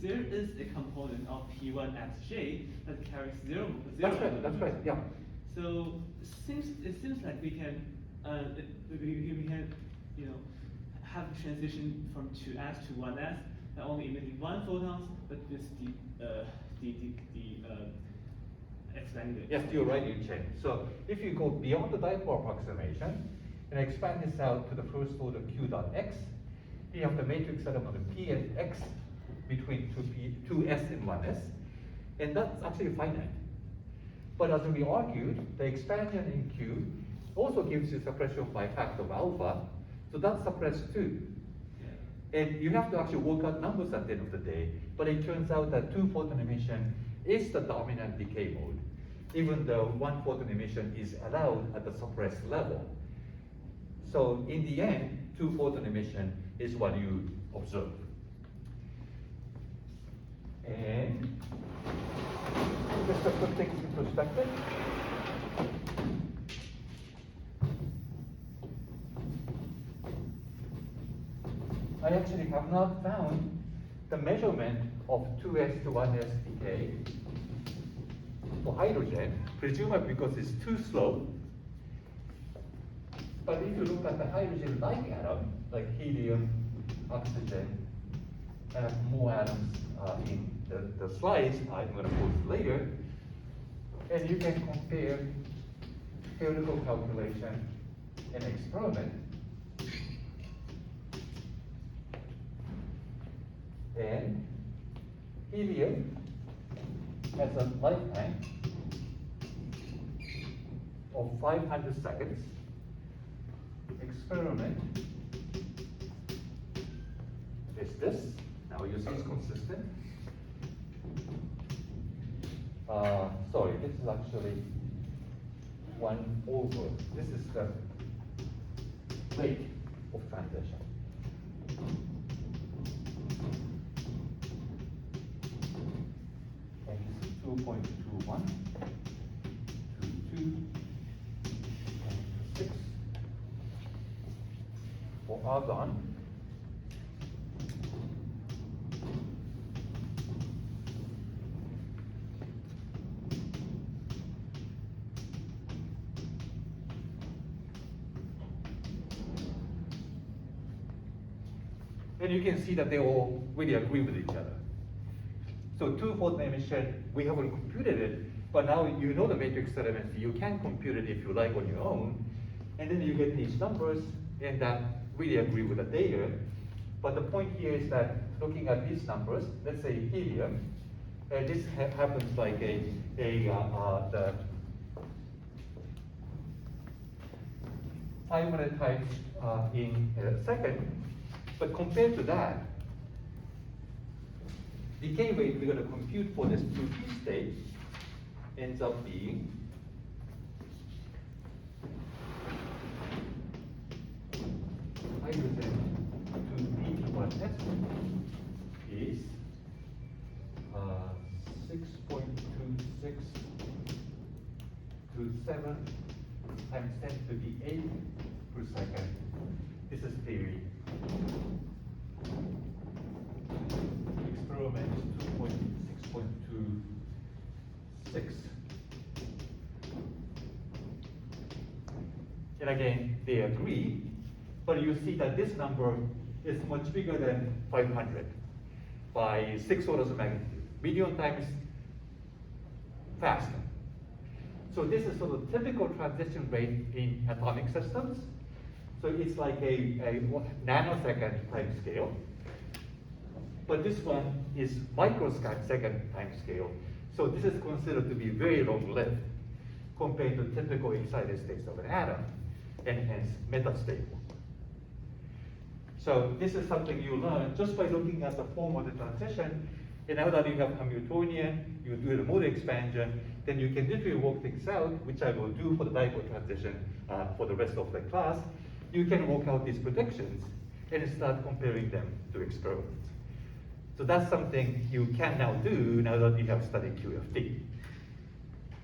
there is a component of P1xj that carries zero. That's right, yeah. So it seems like we can have a transition from 2s to 1s, not only emitting one photons, but with expanding it. Yes, you're right, you change. So if you go beyond the dipole approximation and expand this out to the first order q dot x, you have the matrix element of p and x between 2s and 1s, and that's actually finite. But as we argued, the expansion in q also gives you suppression by factor of alpha, so that's suppressed too. Yeah. And you have to actually work out numbers at the end of the day, but it turns out that 2-photon emission is the dominant decay mode, even though 1-photon emission is allowed at the suppressed level. So in the end, 2-photon emission is what you observe. And just to put things in perspective, I actually have not found the measurement of 2s to 1s decay for hydrogen, presumably because it's too slow. But if you look at the hydrogen-like atom, like helium, oxygen, I have more atoms in the slides I'm going to post later, and you can compare theoretical calculation and experiment. And helium has a lifetime of 500 seconds. Experiment is this. Now you see it's consistent. Sorry, this is actually 1 over. This is the rate of transition. And this is 2.21, 22, and 6. For argon, and you can see that they all really agree with each other. So 2-photon emission, we haven't computed it, but now you know the matrix elements, you can compute it if you like on your own, and then you get these numbers, and that really agree with the data. But the point here is that looking at these numbers, let's say helium, this happens like the 500 times in a second, but compared to that, decay rate we're going to compute for this 2p state ends up being hydrogen to P1S is 6.26 to 7 times 10 to the 8 per second. This is theory. Experiment is 6.26. And again, they agree, but you see that this number is much bigger than 500 by 6 orders of magnitude, million times faster. So this is sort of typical transition rate in atomic systems. So it's like a nanosecond time scale. But this one is microsecond time scale. So this is considered to be very long-lived compared to typical excited states of an atom, and hence metastable. So this is something you learn just by looking at the form of the transition, And now that you have Hamiltonian, you do the mode expansion, then you can literally work things out, which I will do for the dipole transition for the rest of the class. You can work out these predictions and start comparing them to experiments. So that's something you can now do now that you have studied QFT.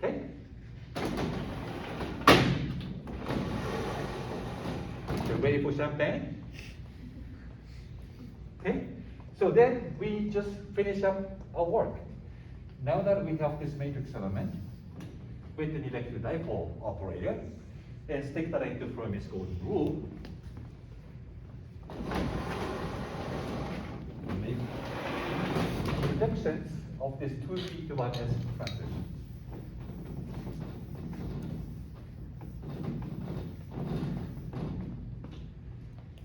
Okay? So ready for champagne? Okay? So then we just finish up our work. Now that we have this matrix element with an electric dipole operator, and stick that into Fermi's golden rule, make predictions of this 2p to 1s transition.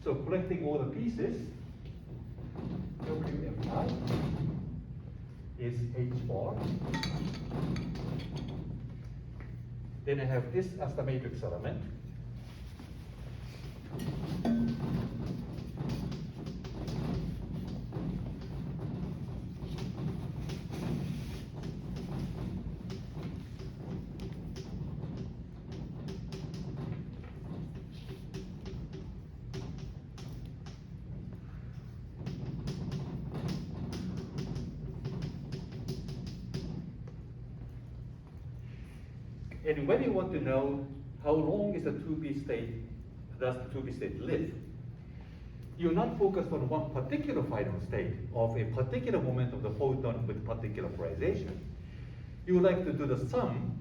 So collecting all the pieces, WMI is H bar. Then I have this as the matrix element. And when you want to know how long is the 2p state, does the 2p state live, you're not focused on one particular final state of a particular moment of the photon with particular polarization. You would like to do the sum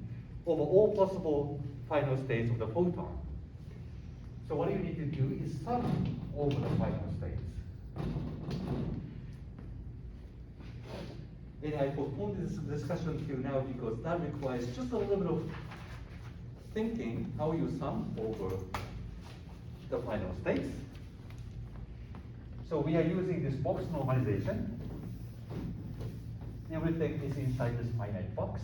over all possible final states of the photon. So what you need to do is sum over the final states. And I postponed this discussion till now because that requires just a little bit of thinking how you sum over the final states. So we are using this box normalization. Everything is inside this finite box.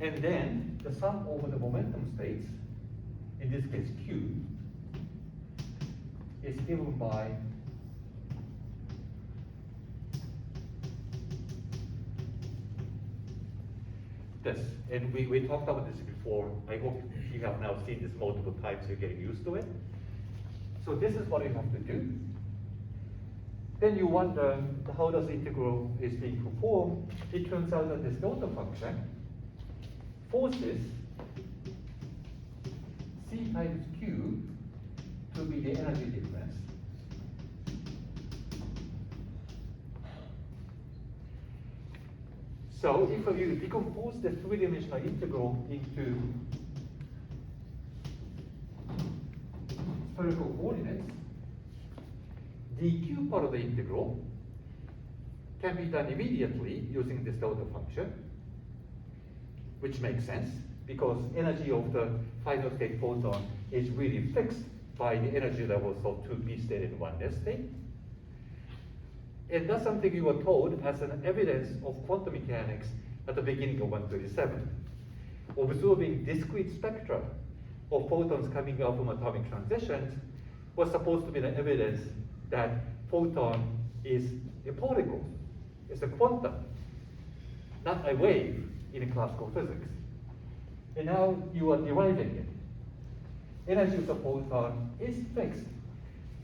And then the sum over the momentum states, in this case Q, is given by this. And we talked about this before. I hope you have now seen this multiple times, you're getting used to it. So this is what you have to do. Then you wonder how does integral is being performed. It turns out that this delta function forces C times Q to be the energy difference. So if you decompose the three-dimensional integral into spherical coordinates, the Q part of the integral can be done immediately using this delta function, which makes sense because energy of the final state photon is really fixed by the energy levels of 2p state and 1s state. And that's something you were told as an evidence of quantum mechanics at the beginning of 137. Observing discrete spectra of photons coming out from atomic transitions was supposed to be the evidence that photon is a particle, it's a quantum, not a wave in classical physics. And now you are deriving it. Energy of the photon is fixed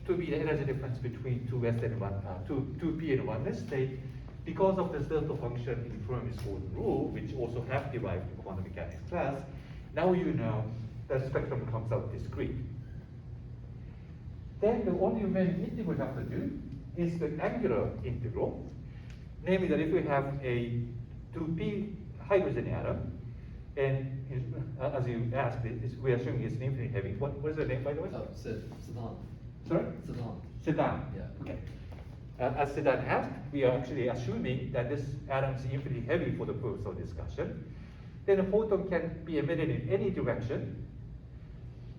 to be the energy difference between 2p and 1s state because of this delta function in Fermi's golden rule, which also have derived in quantum mechanics class. Now you know that spectrum comes out discrete. Then the only remaining integral you have to do is the angular integral, namely that if we have a 2p hydrogen atom, and as you asked, we are assuming it's infinitely heavy. What is the name, by the way? Oh, Sedan. Sorry? Sedan. Sedan. Yeah. Okay. As Sedan asked, we are actually assuming that this atom is infinitely heavy for the purpose of discussion. Then a photon can be emitted in any direction.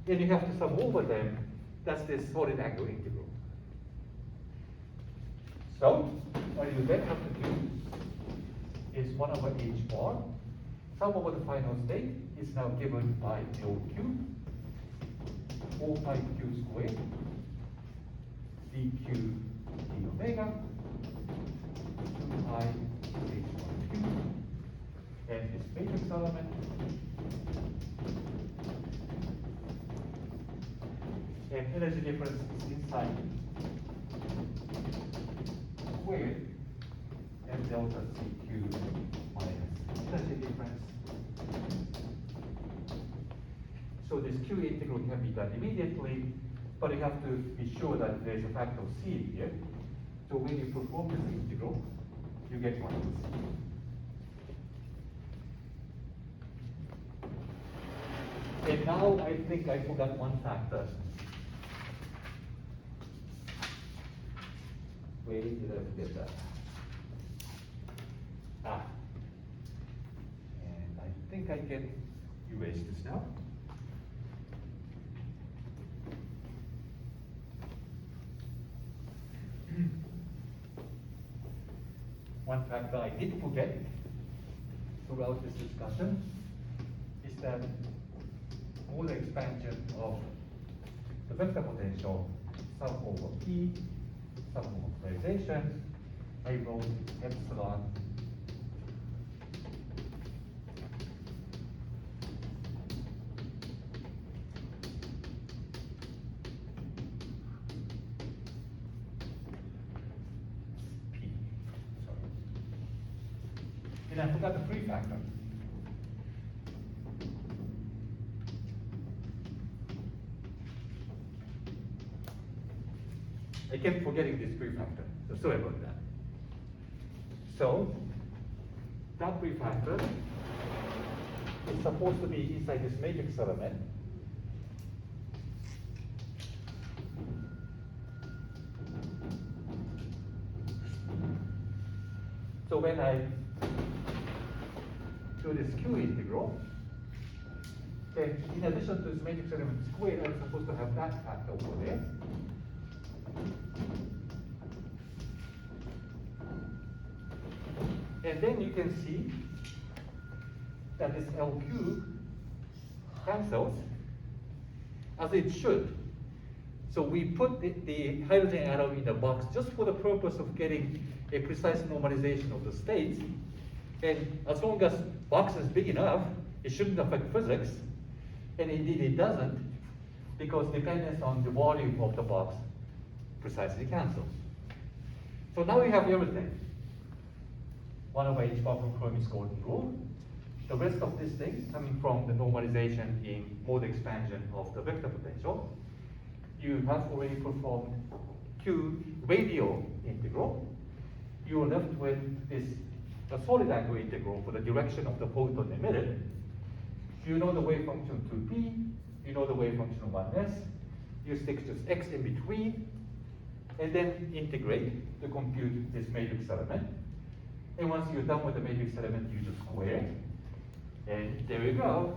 Then you have to sum over them. That's this solid angle integral. So what you then have to do is 1 over h bar. Sum over the final state is now given by del Q. 4 pi q squared dq d omega 2 pi h1 q, and this matrix element and energy difference is inside squared and delta CQ minus energy difference. So this Q integral can be done immediately, but you have to be sure that there's a factor of C here. So when you perform this integral, you get one. And now I think I forgot one factor. Where did I forget that? Ah. And I think I can erase this now. One factor I did forget throughout this discussion is that all the expansion of the vector potential sum over P, sum over polarization, I wrote epsilon P. Sorry. And I forgot the free factor. I kept forgetting this free factor, so sorry about that. So, that free factor is supposed to be inside this matrix element. So when I do this Q integral, then in addition to this matrix element squared, I'm supposed to have that factor over there. And then you can see that this LQ cancels as it should. So we put the hydrogen atom in the box just for the purpose of getting a precise normalization of the states. And as long as box is big enough, it shouldn't affect physics. And indeed it doesn't, because dependence on the volume of the box precisely cancels. So now we have everything. 1 over h bar from Fermi's golden rule. The rest of this thing coming from the normalization in mode expansion of the vector potential. You have already performed Q radial integral. You are left with this solid angle integral for the direction of the photon emitted. You know the wave function 2p, you know the wave function 1s. You stick just x in between, and then integrate to compute this matrix element. And once you're done with the matrix element, you just square it. And there you go.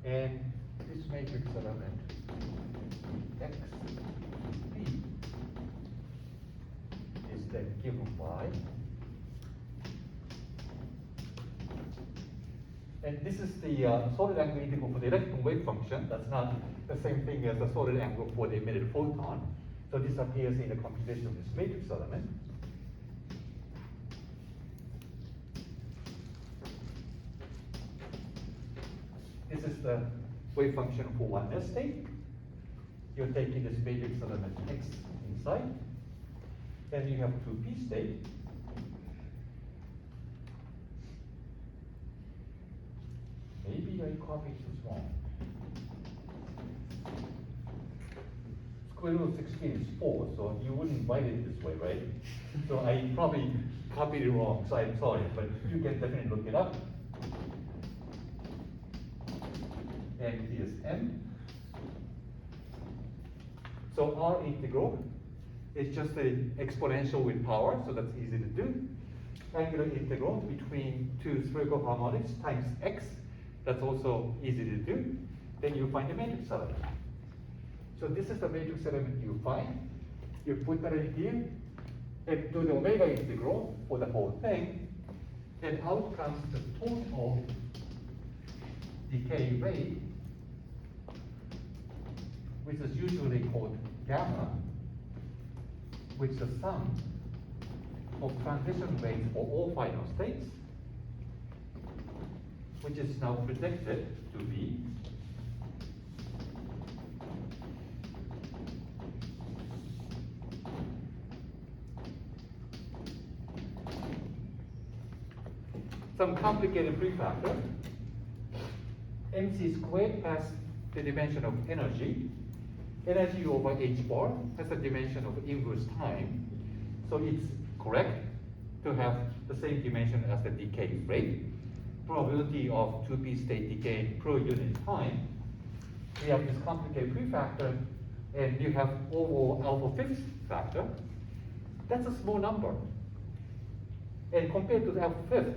And this matrix element x p is then given by, and this is the solid angle integral for the electron wave function. That's not the same thing as the solid angle for the emitted photon. So this appears in the computation of this matrix element. This is the wave function for 1s state. You're taking this matrix element x inside. Then you have 2p state. Maybe I copied this wrong. Square root of 16 is 4, so you wouldn't write it this way, right? So I probably copied it wrong, so I'm sorry, but you can definitely look it up. And here's m. So our integral It's just an exponential with power, so that's easy to do. Angular integral between two spherical harmonics times x, that's also easy to do. Then you find the matrix element. So this is the matrix element you find. You put that in here, and do the omega integral for the whole thing, and out comes the total decay rate, which is usually called gamma, which is the sum of transition rates for all final states, which is now predicted to be some complicated prefactor. MC squared has the dimension of energy. Energy over h bar has the dimension of inverse time. So it's correct to have the same dimension as the decay rate. Probability of 2p state decay per unit time. We have this complicated prefactor, and you have overall alpha fifth factor. That's a small number. And compared to the alpha fifth,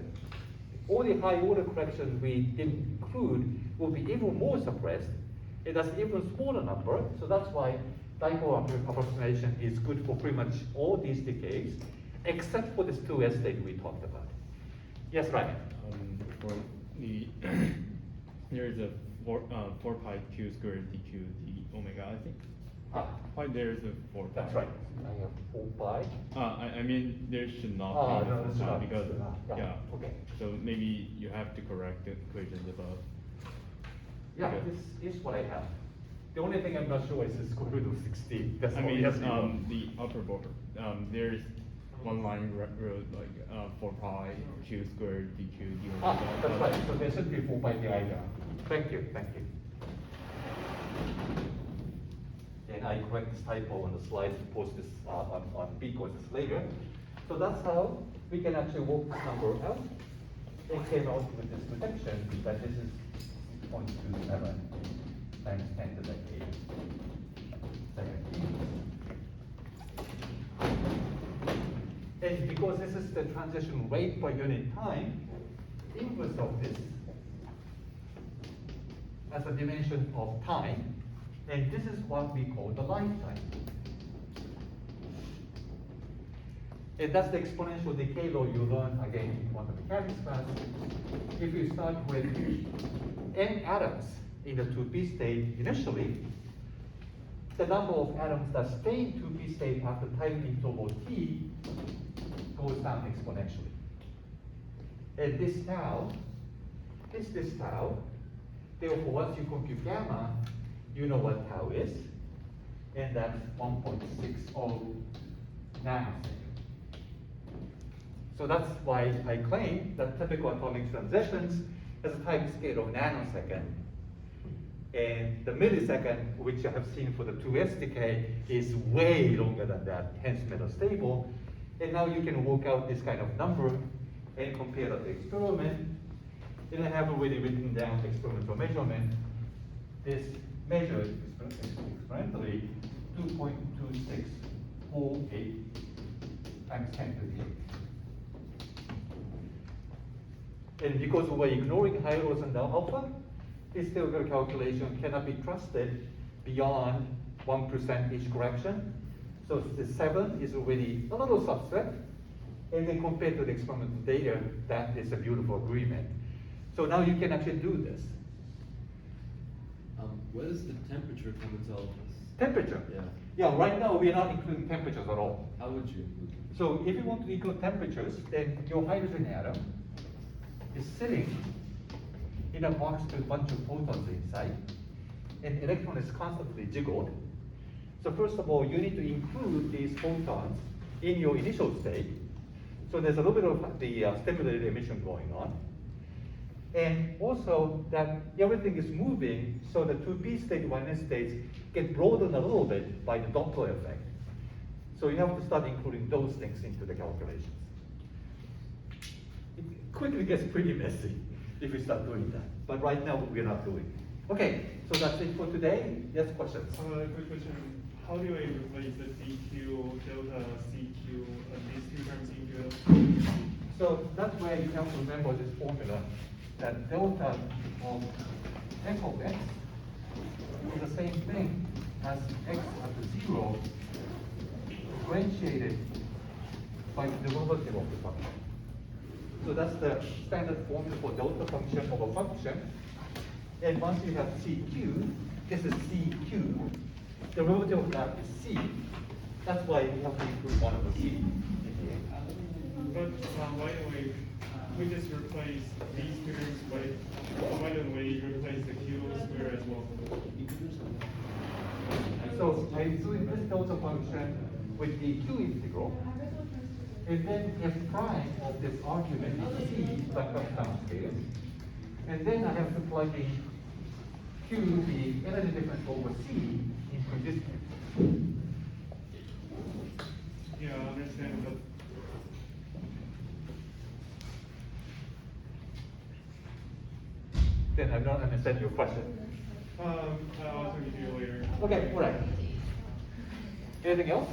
all the high order corrections we didn't include will be even more suppressed. And that's an even smaller number, so that's why dipole approximation is good for pretty much all these decays, except for this 2s state we talked about. Yes, Ryan? For the there is a 4 pi q squared dq d omega, I think. Why there is a 4 pi? That's right. I have 4 pi. I mean, there should not be No, that's not. because yeah. Okay. So maybe you have to correct the equations above. Yeah, Okay. this is what I have. The only thing I'm not sure is the square root of 16. That's I all mean, yes, you know. the upper border. There's one line wrote like 4 pi q squared dq d omega. That's right. So there should be 4 pi di. Thank you, thank you. And I correct this typo on the slides and post this on B courses later. So that's how we can actually work this number out. It came out with this protection that this is 0.27 times 10 to the 8. And because this is the transition rate per unit time, inverse of this as a dimension of time, and this is what we call the lifetime. And that's the exponential decay law you learn again in quantum mechanics class. If you start with n atoms in the 2p state initially, the number of atoms that stay in 2p state after time interval t goes down exponentially. And this tau is this tau. Therefore, once you compute gamma, you know what tau is, and that's 1.60 nanosecond. So that's why I claim that typical atomic transitions has a time scale of nanosecond. And the millisecond, which I have seen for the 2s decay, is way longer than that, hence metastable. And now you can work out this kind of number and compare the experiment. And I have already written down the experimental measurement. This measured experimentally 2.2648 times 10 to the 8. And because we're ignoring high orders and alpha, this theoretical calculation cannot be trusted beyond 1% each correction. So the 7 is already a little subset. And then compared to the experimental data, that is a beautiful agreement. So now you can actually do this. Where does the temperature come into all this? Temperature? Yeah. Yeah, right now we are not including temperatures at all. How would you include them? So if you want to include temperatures, then your hydrogen atom is sitting in a box with a bunch of photons inside, and electron is constantly jiggled. So first of all, you need to include these photons in your initial state. So there's a little bit of the stimulated emission going on. And also that everything is moving, so the 2p state, 1s states get broadened a little bit by the Doppler effect. So you have to start including those things into the calculations. It quickly gets pretty messy if we start doing that. But right now we're not doing it. Okay, so that's it for today. Yes, questions? Quick question. how do I replace the dq, delta, cq, these two terms into a? So that's where you have to remember this formula, that delta of f of x is the same thing as x at the 0 differentiated by the derivative of the function. So that's the standard formula for delta function of a function. And once you have CQ, this is CQ. The derivative of that is C. That's why we have to include one of the C. But why don't we just replace these two terms by, why don't we replace the q square as well? So I'm doing this delta function with the q integral. And then f prime of this argument is C that comes downstairs. And then I have to plug in Q, the energy difference over C, into this. Yeah, I understand, but Then I don't understand your question. I'll talk to you later. Okay, all right. Anything else?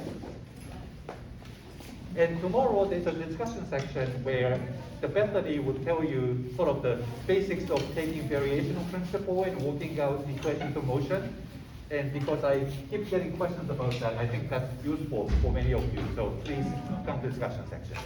And tomorrow there's a discussion section where the faculty would tell you sort of the basics of taking variational principle and working out equations of motion. And because I keep getting questions about that, I think that's useful for many of you. So please come to the discussion section.